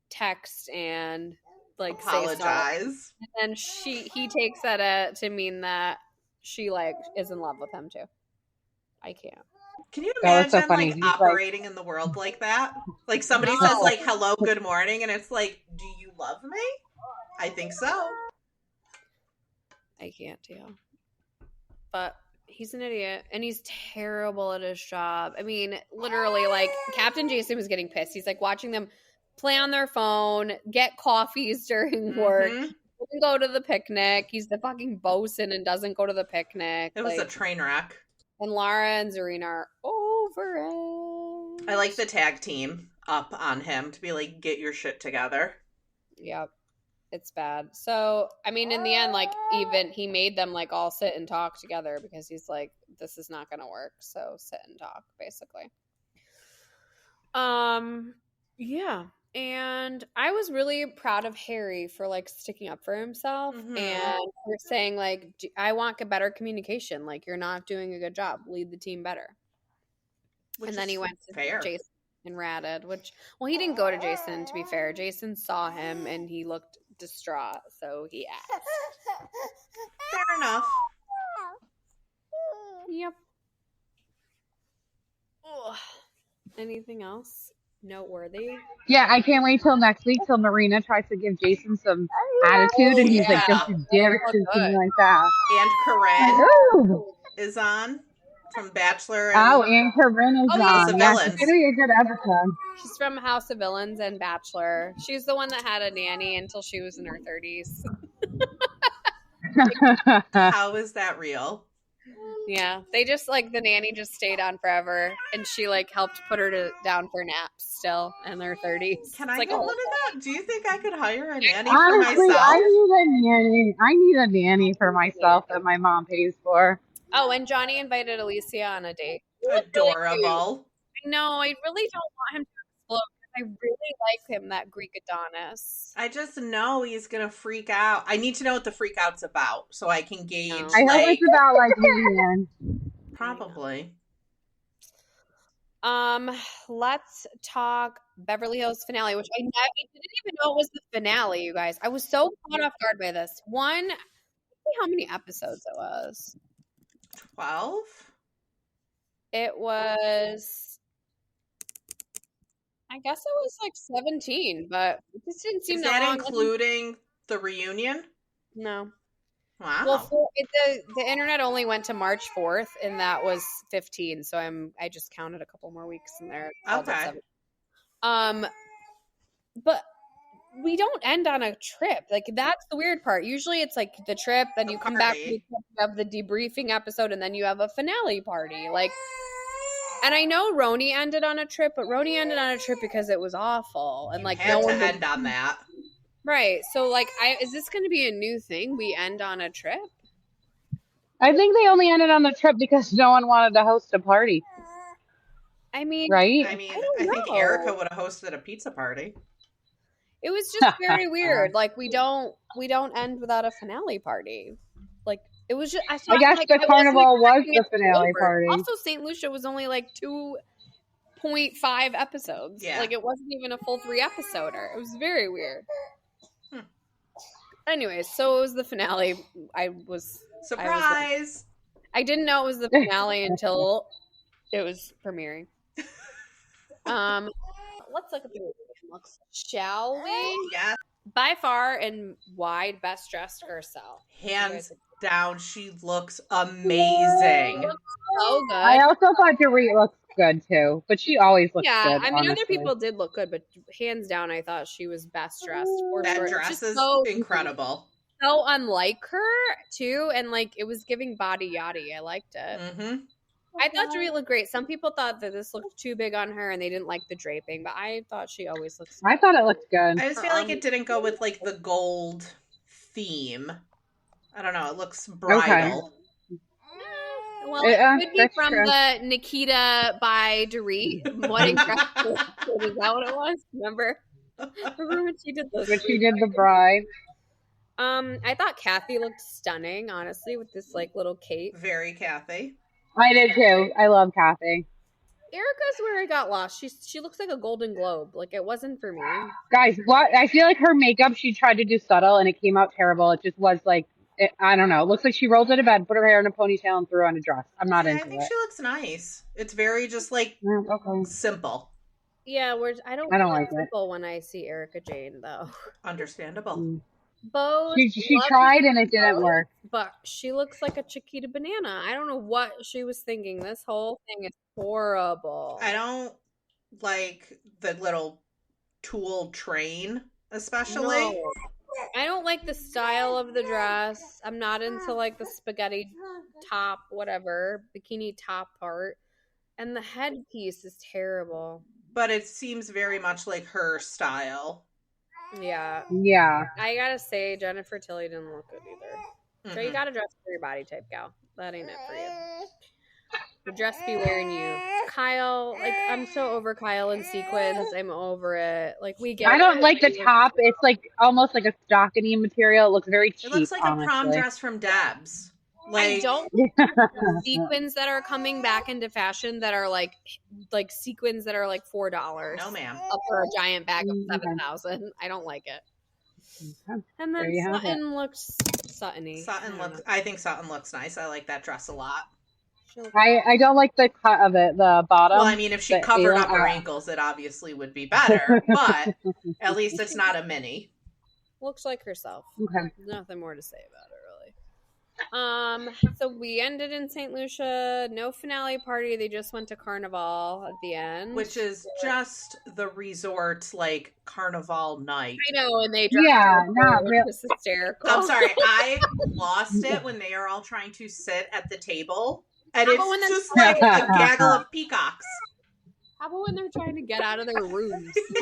text and like apologize. And then he takes that to mean that she like is in love with him too. I can't. Can you imagine so like operating in the world like that? Like somebody says like hello, good morning, and it's like, do you love me? I think so. I can't deal. But he's an idiot, and he's terrible at his job. I mean, literally, like, Captain Jason was getting pissed. He's, like, watching them play on their phone, get coffees during work, doesn't go to the picnic. He's the fucking bosun and doesn't go to the picnic. It was a train wreck. And Lara and Zarina are over it. I like the tag team up on him to be like, get your shit together. Yep. It's bad. So, I mean, in the end, like, even he made them, like, all sit and talk together because he's like, this is not going to work. So, sit and talk, basically. Yeah. And I was really proud of Harry for, like, sticking up for himself and for saying, like, I want better communication. Like, you're not doing a good job. Lead the team better. And then he went to Jason and ratted, which, well, he didn't go to Jason, to be fair. Jason saw him and he looked distraught, so he asked. Fair enough. Yep. Ugh. Anything else noteworthy? Yeah, I can't wait till next week till Marina tries to give Jason some attitude, and he's like, "Don't you dare Oh, do good. something like that." And Corinne Ooh. is on from Bachelor. Oh, and Corinne is Oh, yeah. on. House of Yeah, it's Villains. gonna be a good episode. She's from House of Villains and Bachelor. She's the one that had a nanny until she was in her 30s. How is that real? Yeah, they just like the nanny just stayed on forever, and she like helped put her down for naps still in their 30s. Can It's I like get a one whole of that? Do you think I could hire a nanny Honestly, for myself? I need a nanny for myself that my mom pays for. Oh, and Johnny invited Alicia on a date. Adorable. I know. I really don't want him to explode because I really like him, that Greek Adonis. I just know he's gonna freak out. I need to know what the freak out's about so I can gauge. No. I hope it's about like Wihan. Probably. Let's talk Beverly Hills finale, which I didn't even know it was the finale, you guys. I was so caught off guard by this. One, let's see how many episodes it was. 12? It was, I guess it was like 17, but it just didn't seem Is that that long. including the reunion? No. Wow. Well, the internet only went to March 4th, and that was 15. So I just counted a couple more weeks in there. Okay. But we don't end on a trip. Like that's the weird part. Usually it's like the trip, then you come back, you have the debriefing episode, and then you have a finale party. Like, and I know Roni ended on a trip, but Roni ended on a trip because it was awful, and like no one end on that. Right. So like is this going to be a new thing? We end on a trip? I think they only ended on the trip because no one wanted to host a party. I mean, right? I think Erika would have hosted a pizza party. It was just very weird. Like we don't end without a finale party. Like it was just I guess like, the Carnival was the finale party. Also, St. Lucia was only like 2.5 episodes. Yeah. Like it wasn't even a full 3 episoder. It was very weird. Anyways, so it was the finale. Surprise! I didn't know it was the finale until it was premiering. Let's look at the looks. Shall we? Yeah. By far and wide, best dressed Garcelle. Hands down, she looks amazing. She looks so good. I also thought Dorit looked good too, but she always looks good. Yeah, I mean, honestly. other people did look good, but hands down, I thought she was best dressed. That dress is incredible. So unlike her too, and like it was giving body yachty. I liked it. Mm-hmm. I thought Dorit looked great. Some people thought that this looked too big on her and they didn't like the draping, but I thought she always looks good. I thought it looked good. I just feel like it didn't go with like the gold theme. I don't know. It looks bridal. Okay. Well, it could be from the Nikita by Dorit wedding dress. Is that what it was? Remember when she did this? When she did the bride. I thought Kathy looked stunning, honestly, with this like little cape. Very Kathy. I did too. I love Kathy. Erica's where I got lost. She looks like a Golden Globe. Like it wasn't for me. Guys, what? I feel like her makeup, she tried to do subtle and it came out terrible. It just was like, I don't know. It looks like she rolled out of bed, put her hair in a ponytail, and threw on a dress. I'm not into it. I think she looks nice. It's very just like simple. Yeah, I don't like simple when I see Erika Jane though. Understandable. Bo, she tried and it didn't work. But she looks like a Chiquita banana. I don't know what she was thinking. This whole thing is horrible. I don't like the little tulle train, especially. No. I don't like the style of the dress. I'm not into like the spaghetti top, whatever, bikini top part. And the headpiece is terrible. But it seems very much like her style. Yeah. I gotta say, Jennifer Tilly didn't look good either. So you gotta dress for your body type, gal. That ain't it for you. The dress be wearing you. Kyle, like I'm so over Kyle in sequins. I'm over it. Like we get. I don't like the top. It's like almost like a stockingy material. It looks very cheap. It looks like a prom dress from Debs. Like, I don't sequins that are coming back into fashion that are like sequins that are like $4. No, ma'am. Up for a giant bag of 7,000. I don't like it. Okay. And There then you have it. Sutton looks Sutton-y. I think Sutton looks nice. I like that dress a lot. I don't like the cut of it, the bottom. Well, I mean, if she covered up her ankles, it obviously would be better, but at least it's not a mini. Looks like herself. Okay. Nothing more to say about it, really. So we ended in St. Lucia. No finale party. They just went to Carnival at the end, which is just the resort like Carnival night. I know, and they not really. real. It's hysterical. I'm sorry, I lost it when they are all trying to sit at the table, and it's just like a gaggle of peacocks. How about when they're trying to get out of their rooms? They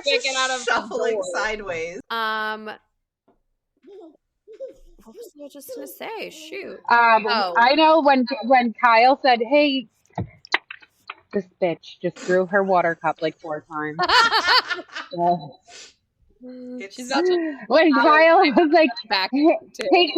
can't get out of shuffling sideways. What was I just gonna say? Shoot. I know when Kyle said, "Hey, this bitch just threw her water cup like 4 times." When Kyle was like, "Hey,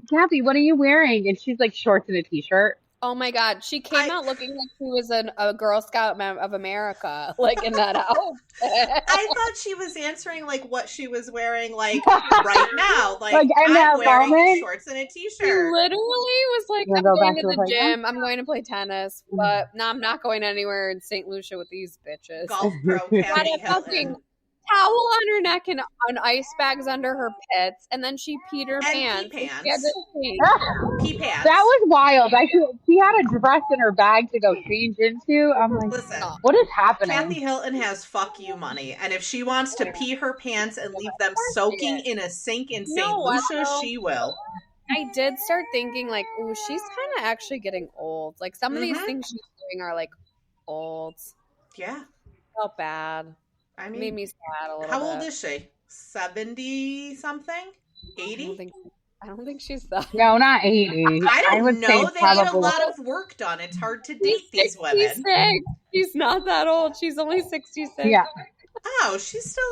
Kathy, what are you wearing?" And she's like, shorts and a t-shirt. Oh my God. She came out looking like she was a Girl Scout of America, like in that outfit. I thought she was answering like what she was wearing like right now. Like I'm wearing shorts and a t-shirt. She literally was like, I'm going to the gym. I'm going to play tennis, but no, I'm not going anywhere in St. Lucia with these bitches. Golf pro Kathy Hilton. Towel on her neck and ice bags under her pits, and then she peed her pants. Pee pants. That was wild. She had a dress in her bag to go change into. I'm like, listen, what is happening? Kathy Hilton has fuck you money, and if she wants to pee her pants and leave them soaking in a sink in St. Lucia, she will. I did start thinking like, ooh, she's kind of actually getting old. Like some of these things she's doing are like old. Yeah. Felt bad. I mean, made me sad a little bit. How old is she? 70 something? 80? I don't think she's that. No, not 80. I would know. They need a lot of work done. It's hard to date these women. She's not that old. She's only 66. Yeah. Oh, she's still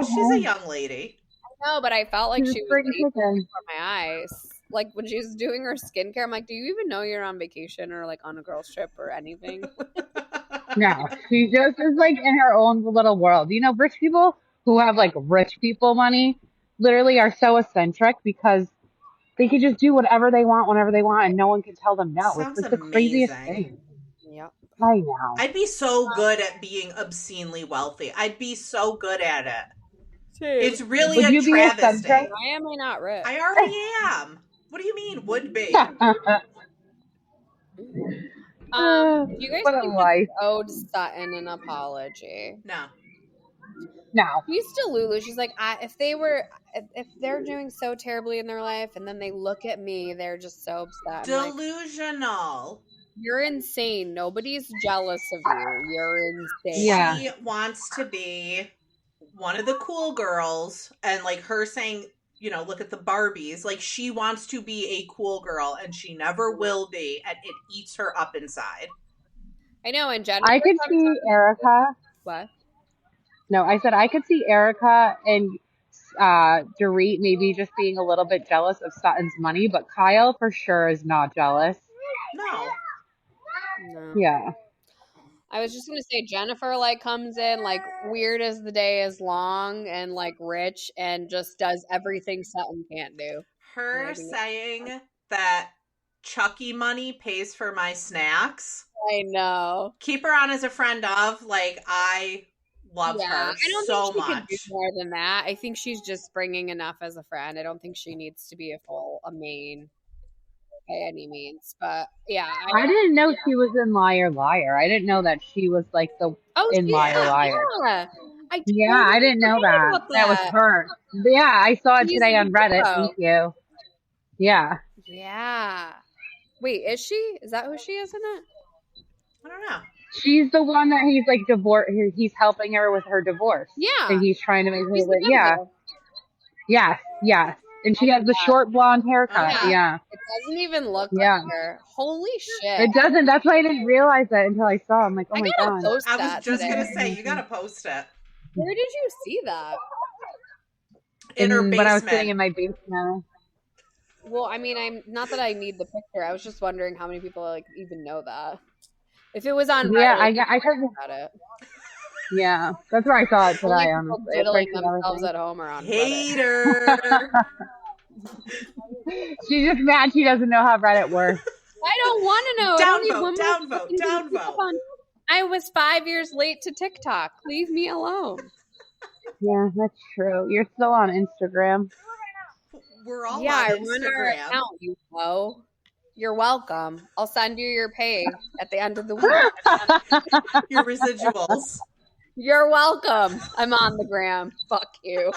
she's a young lady. I know, but I felt like she was aging for my eyes. Like when she was doing her skincare, I'm like, do you even know you're on vacation or like on a girl's trip or anything? No, she just is like in her own little world. You know, rich people who have like rich people money literally are so eccentric because they can just do whatever they want whenever they want and no one can tell them no. Sounds it's like the craziest thing. Yep. I know. I'd be so good at being obscenely wealthy. I'd be so good at it. It's really a travesty. Why am I not rich? I already am. What do you mean, would be? You guys think we owed Sutton an apology? No. She's Delulu. She's like, if they're doing so terribly in their life and then they look at me, they're just so upset. Delusional. You're insane. Nobody's jealous of you. You're insane. Yeah. She wants to be one of the cool girls, and like her saying, you know, look at the Barbies. Like she wants to be a cool girl, and she never will be, and it eats her up inside. I know, and Jennifer. I could see Erika. What? No, I said I could see Erika and Dorit maybe just being a little bit jealous of Sutton's money, but Kyle for sure is not jealous. No. Yeah. I was just gonna say Jennifer like comes in like weird as the day is long and like rich and just does everything Sutton can't do. Her saying that Chucky money pays for my snacks. I know. Keep her on as a friend of. Like I love her I don't so think she much. could do more than that. I think she's just bringing enough as a friend. I don't think she needs to be a main by any means. But yeah, I didn't know she was in Liar Liar. I didn't know that she was like in Liar Liar. Yeah, I didn't know that. That was her. Yeah, I saw it today on Reddit. Thank you. Yeah. Yeah. Wait, is she? Is that who she is in it? I don't know. She's the one that he's like divorce. He's helping her with her divorce. Yeah. And he's trying to make her live. Yeah. Yes. And she has the short blonde haircut. Yeah. It doesn't even look like her. Holy shit. It doesn't. That's why I didn't realize that until I saw it. I'm like, oh my God. I was just going to say, you got to post it. Where did you see that? In her basement. When I was sitting in my basement. Well, I mean, I'm not that I need the picture. I was just wondering how many people like even know that. If it was on Reddit, I heard about it. Yeah, that's where I saw it Only today. people Honestly, diddling themselves at home or on Reddit. Hater. She's just mad she doesn't know how Reddit works. I don't want to know. I don't need women Downvote, downvote. I was 5 years late to TikTok. Leave me alone. Yeah, that's true. You're still on Instagram. We're all on I Instagram. run our account, you know. You're welcome. I'll send you your pay at the end of the week. Your residuals. You're welcome. I'm on the gram. Fuck you.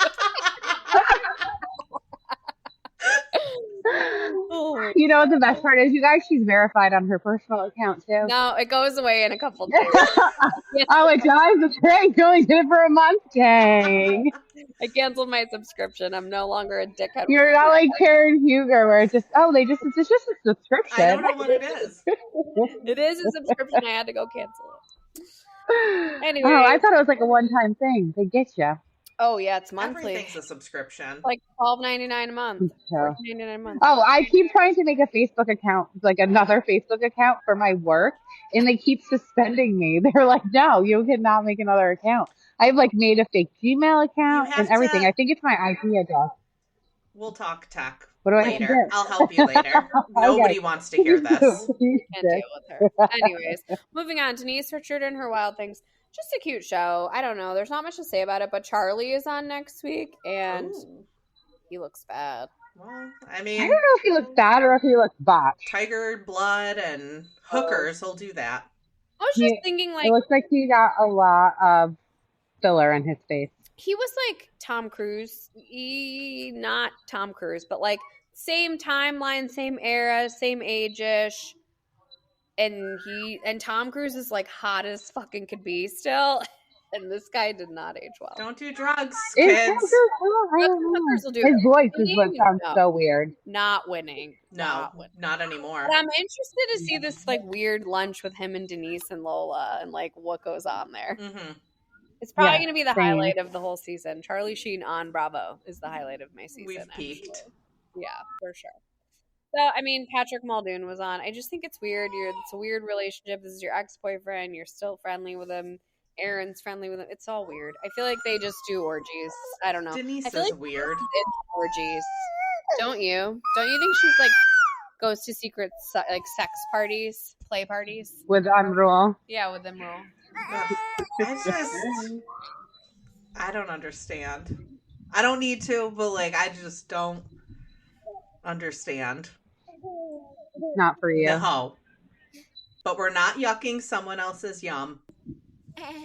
You know what the best part is, you guys? She's verified on her personal account too. No, it goes away in a couple days. Oh, it does? That's great. You only did it for a month. Dang. I canceled my subscription. I'm no longer a dickhead. You're not like Karen Huger where it's just it's just a subscription. I don't know what it is. It is a subscription. I had to go cancel it. Anyway. Oh, I thought it was like a one-time thing. They get you. Oh yeah, it's monthly. Everything's a subscription. Like $12.99 a month. $14.99 a month. Oh, I keep trying to make a Facebook account, like another Facebook account for my work, and they keep suspending me. They're like, "No, you cannot make another account." I've like made a fake Gmail account and everything. I think it's my IP address. We'll talk tech What do I later. do? I'll help you later. Nobody wants to hear this. Can't deal with her. Anyways, moving on. Denise, Richard, and her wild things. Just a cute show. I don't know. There's not much to say about it, but Charlie is on next week, and he looks bad. Well, I mean, I don't know if he looks bad or if he looks botched. Tiger blood and hookers will do that. I was just thinking, like, it looks like he got a lot of filler in his face. He was like Tom Cruise, not Tom Cruise, but like same timeline, same era, same age-ish. And Tom Cruise is like hot as fucking could be still. And this guy did not age well. Don't do drugs, kids. His voice is what sounds so weird. Not winning. Not anymore. But I'm interested to see this like weird lunch with him and Denise and Lola and like what goes on there. Mm-hmm. It's probably going to be the highlight of the whole season. Charlie Sheen on Bravo is the highlight of my season. We've peaked. Yeah, for sure. So, I mean, Patrick Muldoon was on. I just think it's weird. It's a weird relationship. This is your ex-boyfriend. You're still friendly with him. Aaron's friendly with him. It's all weird. I feel like they just do orgies. I don't know. Denise I feel is like weird. Orgies. Don't you? Don't you think she's like goes to secret like sex parties, play parties? With Imrul? Yeah, with Imrul. I don't understand. I don't need to, but like I just don't understand. It's not for you. No. But we're not yucking someone else's yum.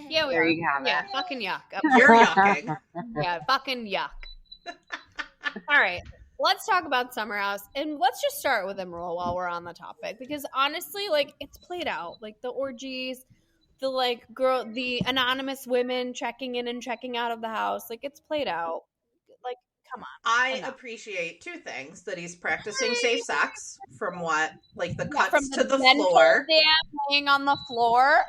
Yeah, we there are. You have yeah, it. fucking yuck. You're yucking. Yeah, fucking yuck. All right, let's talk about Summer House, and let's just start with Imrul while we're on the topic, because honestly, like, it's played out. Like the orgies, the like the anonymous women checking in and checking out of the house. Like it's played out. Like, come on. I appreciate two things: that he's practicing safe sex from what, like the cuts to the floor, laying on the floor,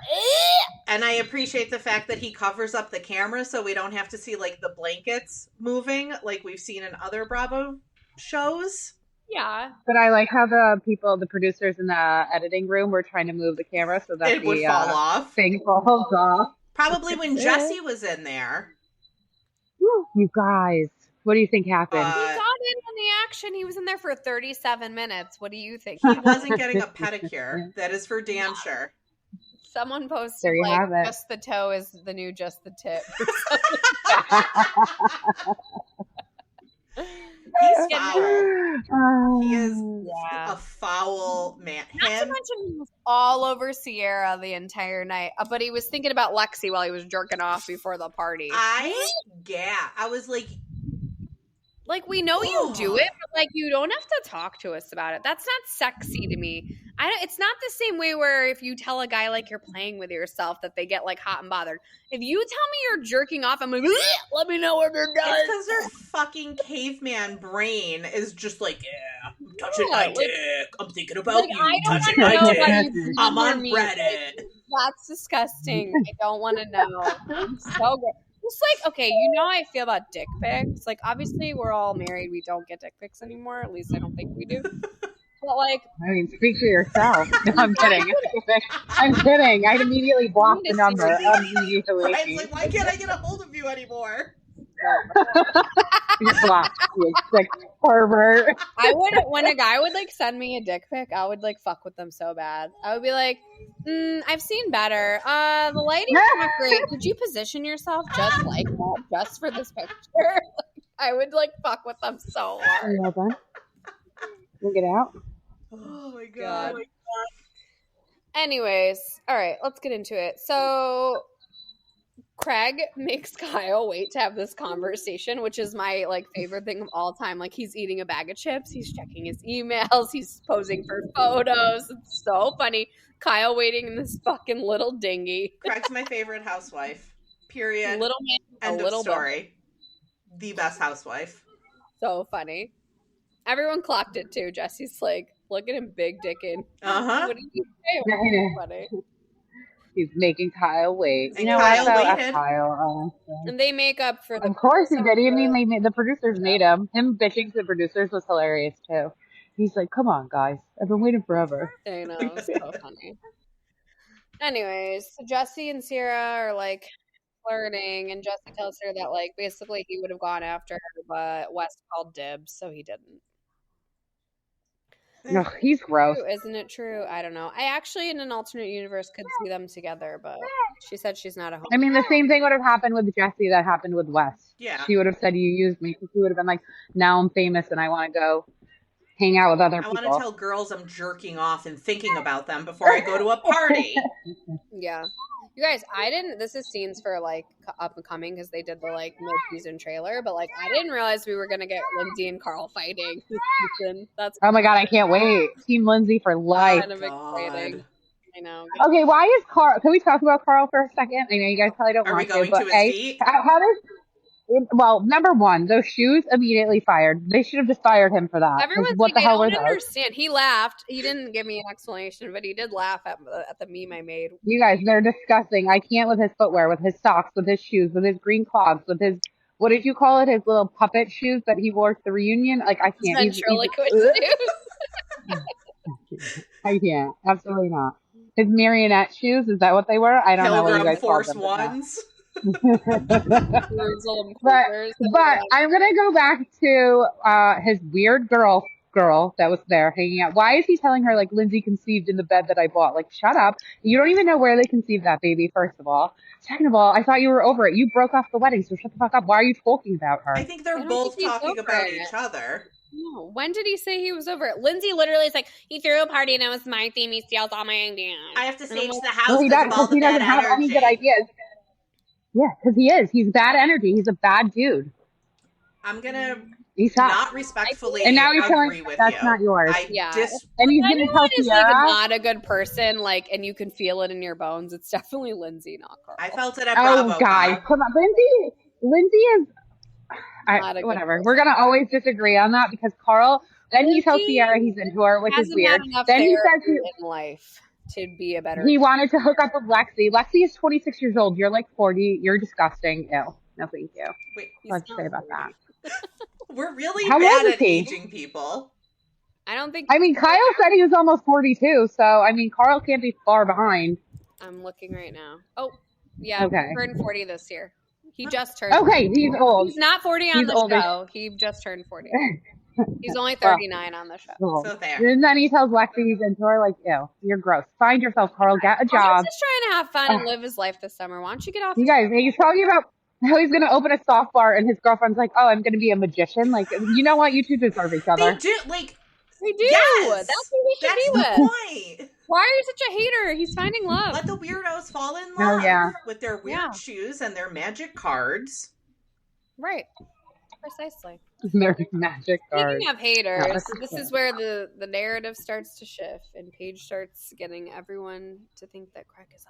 and I appreciate the fact that he covers up the camera so we don't have to see like the blankets moving like we've seen in other Bravo shows. Yeah, but I like how the producers in the editing room were trying to move the camera so that it would fall off. Thing falls off. Probably when Jesse was in there. You guys. What do you think happened? He got in on the action. He was in there for 37 minutes. What do you think? He wasn't getting a pedicure. That is for damn sure. Someone posted like just the toe is the new just the tip. He's foul. He is a foul man. Not to mention he was all over Sierra the entire night, but he was thinking about Lexi while he was jerking off before the party. I was like, we know you do it, but like you don't have to talk to us about it. That's not sexy to me. It's not the same way where if you tell a guy like you're playing with yourself that they get like hot and bothered. If you tell me you're jerking off, I'm like, let me know when you're done. It's because their fucking caveman brain is just like, yeah, I'm touching my dick. I'm thinking about you. I'm touching my dick. I'm on Reddit. That's disgusting. I don't want to know. I'm so good. Just like, okay, you know how I feel about dick pics. Like, obviously, we're all married. We don't get dick pics anymore. At least I don't think we do. But like, I mean, speak for yourself. No, I'm kidding. I'm kidding. I'd immediately block the number. Immediately. Brian's like, why can't I get a hold of you anymore? You're blocked, you sick pervert. I would, when a guy would like send me a dick pic, I would like fuck with them so bad. I would be like, I've seen better. The lighting's not great. Could you position yourself just like that, just for this picture? I would like fuck with them so hard. Are you all done? We'll get out. Oh my god. Anyways, all right, let's get into it. So Craig makes Kyle wait to have this conversation, which is my like favorite thing of all time. Like he's eating a bag of chips, he's checking his emails, he's posing for photos. It's so funny. Kyle waiting in this fucking little dinghy. Craig's my favorite housewife. Period. Little man, End a little of story. The best housewife. So funny. Everyone clocked it too. Jesse's like, look at him big dicking. Uh-huh. What did you say? Funny. He's making Kyle wait. And Kyle waited. Kyle, and they make up for the. Of course he did. I mean, the producers made him. Him bitching to the producers was hilarious too. He's like, "Come on, guys, I've been waiting forever." I know, it's so funny. Anyways, so Jesse and Sierra are like flirting, and Jesse tells her that like basically he would have gone after her, but West called dibs, so he didn't. No, he's gross. Isn't it true? I don't know. I actually, in an alternate universe, could see them together, but she said she's not at home. I mean, the same thing would have happened with Jesse that happened with Wes. Yeah. She would have said, you used me. She would have been like, now I'm famous and I want to go hang out with other people. I want to tell girls I'm jerking off and thinking about them before I go to a party. Yeah. You guys, this is scenes for like up and coming because they did the like mid-season trailer, but like I didn't realize we were going to get Lindsay and Carl fighting this season. Oh my God, I can't wait. Team Lindsay for life. Kind of exciting. I know. Okay, why is Carl, can we talk about Carl for a second? I know you guys probably don't want to. Are we going to his feet? How does, well, number one, those shoes immediately fired. They should have just fired him for that. Everyone's what like, the hell I was don't that? understand. He laughed. He didn't give me an explanation, but he did laugh at the meme I made. You guys, they're disgusting. I can't with his footwear, with his socks, with his shoes, with his green clogs, with his, what did you call it? His little puppet shoes that he wore to the reunion? Like, I can't. Ventriloquist shoes. I can't. Absolutely not. His marionette shoes, is that what they were? I don't know what you guys Force called them. ones. but I'm gonna go back to his weird girl that was there hanging out. Why is he telling her like Lindsay conceived in the bed that I bought? Like, shut up. You don't even know where they conceived that baby, first of all. Second of all, I thought you were over it. You broke off the wedding, so shut the fuck up. Why are you talking about her? I think they're both talking about each other. No. When did he say he was over it? Lindsay literally is like, he threw a party and it was my theme. He steals all my ideas. I have to stage the house. He doesn't have any good ideas. Yeah, because he is. He's bad energy. He's a bad dude. I'm gonna not respectfully and now you're agree with that's you. not yours. And he's gonna tell is Sierra, like not a good person, like, and you can feel it in your bones. It's definitely Lindsay, not Carl. I felt it at Bravo. Oh, guys, come on, Lindsay is. Whatever. We're gonna always disagree on that because Carl. Then he tells Sierra he's into her, which is weird. Then he says in life to be a better. He wanted to hook up with Lexi. Lexi is 26 years old. You're like 40. You're disgusting. Ew. No, thank you. Wait, let's say about that. We're really bad at aging people. I don't think. I mean, Kyle said he was almost 42, so I mean, Carl can't be far behind. I'm looking right now. Oh, yeah. Okay. He turned 40 this year. He just turned. Okay, he's old. He's not 40 on the show. He just turned 40. He's only 39 on the show. So there. And then he tells Lexi he's into her, like, ew, you're gross. Find yourself, Carl. Get a job. He's just trying to have fun and live his life this summer. Why don't you get off? You guys, he's talking about how he's going to open a soft bar, and his girlfriend's like, oh, I'm going to be a magician. Like, you know what? You two deserve each other. They do. Like, they do. Yes, that's what we should be with. Point. Why are you such a hater? He's finding love. Let the weirdos fall in love with their weird shoes and their magic cards. Right. Precisely. Their magic cards. Speaking of haters, this is where the narrative starts to shift and Paige starts getting everyone to think that Craig is a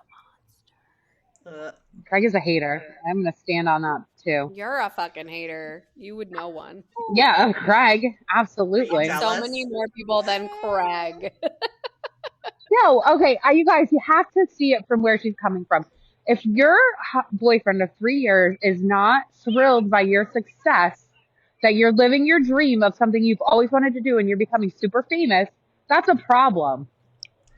monster. Craig is a hater. I'm going to stand on that too. You're a fucking hater. You would know one. Yeah, Craig. Absolutely. So many more people than Craig. No, okay. You guys, you have to see it from where she's coming from. If your boyfriend of 3 years is not thrilled by your success, that you're living your dream of something you've always wanted to do and you're becoming super famous, That's a problem.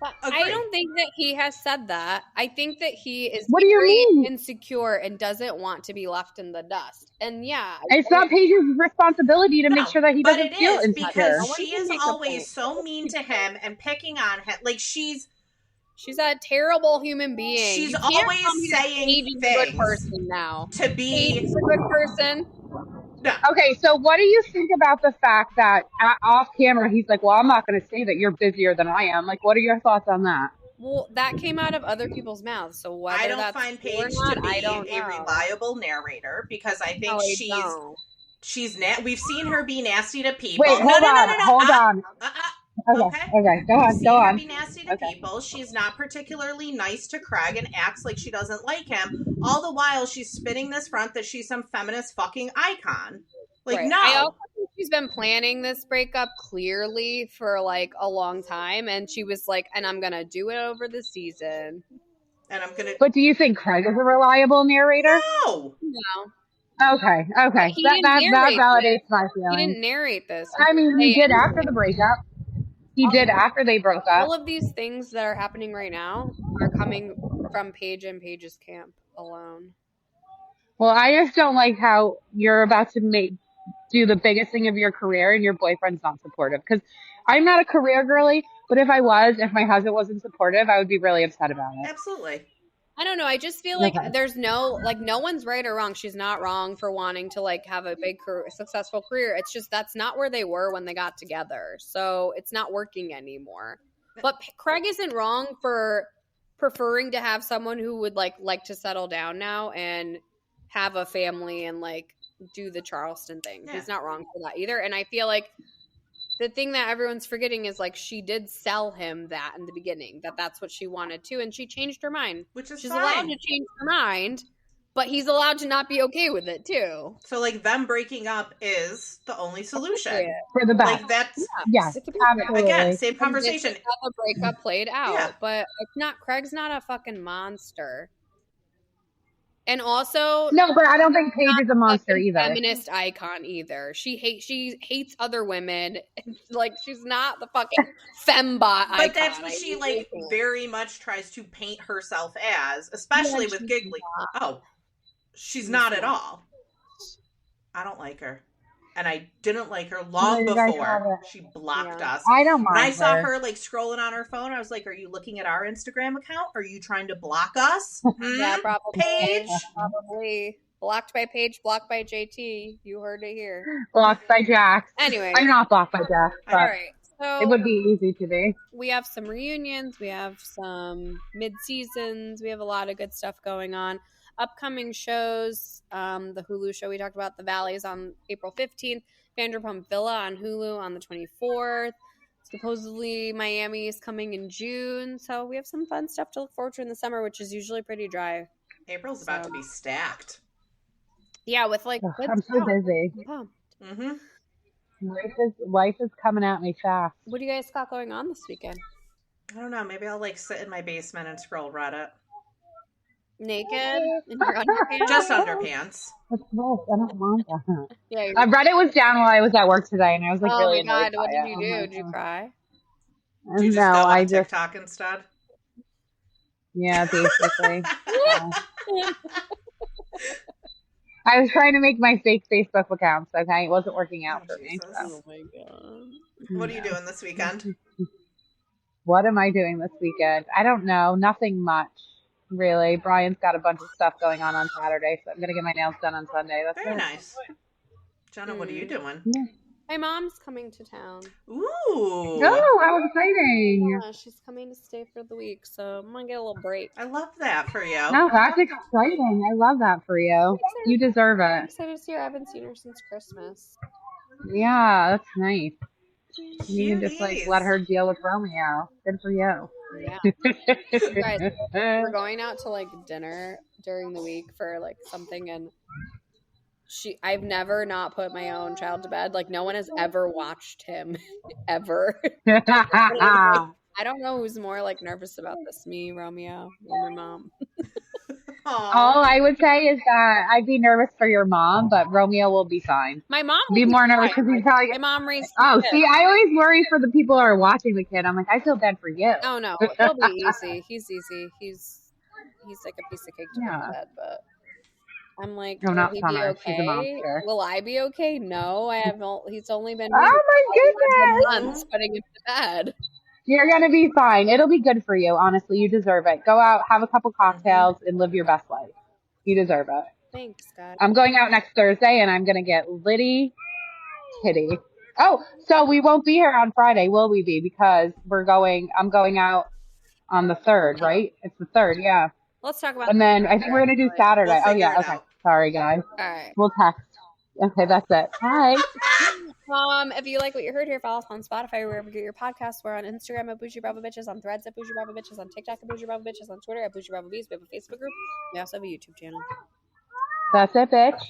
But I don't think that he has said that. I think that he is What do you very mean? insecure and doesn't want to be left in the dust. And yeah, it's not Paige's responsibility to make sure that he doesn't feel insecure. Because she is always so mean to him and picking on him. Like she's a terrible human being. She's always saying things a good person now. to be Paige's a good person. No. Okay, so what do you think about the fact that off camera he's like, well, I'm not going to say that you're busier than I am. Like, what are your thoughts on that? Well, that came out of other people's mouths. So whether I don't that's find Paige to be a reliable narrator because I think we've seen her be nasty to people. Wait, hold on. Okay, go on. Her be nasty to people. She's not particularly nice to Craig and acts like she doesn't like him. All the while, she's spinning this front that she's some feminist fucking icon. Like, no. I also think she's been planning this breakup clearly for like a long time, and she was like, "And I'm gonna do it over the season." And I'm gonna. But do you think Craig is a reliable narrator? No. Okay. That validates my feelings. He didn't narrate this. I mean, he did after the breakup. He did after they broke up. All of these things that are happening right now are coming from Paige and Paige's camp alone. Well, I just don't like how you're about to do the biggest thing of your career and your boyfriend's not supportive. Because I'm not a career girly, but if my husband wasn't supportive, I would be really upset about it. Absolutely. I don't know. I just feel like there's no one's right or wrong. She's not wrong for wanting to like have a big successful career. It's just that's not where they were when they got together. So it's not working anymore. But Craig isn't wrong for preferring to have someone who would like to settle down now and have a family and like do the Charleston thing. Yeah. He's not wrong for that either. And I feel like the thing that everyone's forgetting is like she did sell him that in the beginning, that's what she wanted to, and she changed her mind. Which is she's fine. allowed to change her mind, but he's allowed to not be okay with it too. So like them breaking up is the only solution for the best. Like that's absolutely. Again, same conversation. How the breakup played out, but it's not. Craig's not a fucking monster. And also, no, but I don't think Paige is a monster either. Feminist icon either. She hates other women. Like she's not the fucking fembot icon. But that's what she like very much tries to paint herself as, especially with Giggly. Oh, she's not at all. I don't like her. And I didn't like her long before she blocked us. I don't mind. When I saw her like scrolling on her phone, I was like, "Are you looking at our Instagram account? Are you trying to block us?" Yeah, probably. Paige, probably blocked by Paige, blocked by JT. You heard it here. Blocked by Jax. Anyway, I'm not blocked by Jax. All right, so it would be easy to be. We have some reunions. We have some mid-seasons. We have a lot of good stuff going on. Upcoming shows, the Hulu show we talked about, The Valleys on April 15th, Vanderpump Villa on Hulu on the 24th. Supposedly Miami is coming in June, so we have some fun stuff to look forward to in the summer, which is usually pretty dry. April's about to be stacked. Yeah, with like I'm so busy. Life is coming at me fast. What do you guys got going on this weekend? I don't know. Maybe I'll like sit in my basement and scroll Reddit. Naked in your underpants? Just underpants. That's gross. I don't want that. Yeah, Reddit was down while I was at work today, and I was like, really annoyed. Oh my god, what did you do? Did you cry? Did you just go on TikTok instead? Yeah, basically. I was trying to make my fake Facebook accounts, okay? It wasn't working out for me. So. Oh my god. What are you doing this weekend? What am I doing this weekend? I don't know. Nothing much. Really, Brian's got a bunch of stuff going on Saturday, so I'm gonna get my nails done on Sunday. That's very nice. Jenna, what are you doing? Yeah. My mom's coming to town. Ooh! Oh, how exciting! Yeah, she's coming to stay for the week, so I'm gonna get a little break. I love that for you. No, that's exciting. I love that for you. You deserve it. I'm excited to see her. I haven't seen her since Christmas. Yeah, that's nice. You can just like let her deal with Romeo. Good for you. Yeah. You guys, we're going out to like dinner during the week for like something, and I've never not put my own child to bed. Like no one has ever watched him ever. I don't know who's more like nervous about this, me, Romeo, or my mom. All I would say is that I'd be nervous for your mom, but Romeo will be fine. My mom will be more nervous because he's probably. My mom raised. Oh, see, I always worry for the people who are watching the kid. I'm like, I feel bad for you. Oh no, he'll be easy. He's easy. He's like a piece of cake to put to bed, but I'm like, no, will not he Summer. be She's a okay? monster. Will I be okay? No, I have. He's only been. Oh my goodness! Months putting him to bed. You're gonna be fine. It'll be good for you. Honestly, you deserve it. Go out, have a couple cocktails, and live your best life. You deserve it. Thanks, guys. I'm going out next Thursday, and I'm gonna get litty titty. Oh, so we won't be here on Friday, will we be? Because I'm going out on the 3rd, right? It's the 3rd, yeah. Let's talk about. And then I think we're gonna do Saturday. We'll okay. out. Sorry, guys. All right. We'll text. Okay, that's it. Bye. If you like what you heard here, follow us on Spotify, wherever you get your podcasts. We're on Instagram at Boujee Bravo Bitches, on Threads at Boujee Bravo Bitches, on TikTok at Boujee Bravo Bitches, on Twitter at Boujee Bravo Bees. We have a Facebook group. We also have a YouTube channel. That's it, bitch.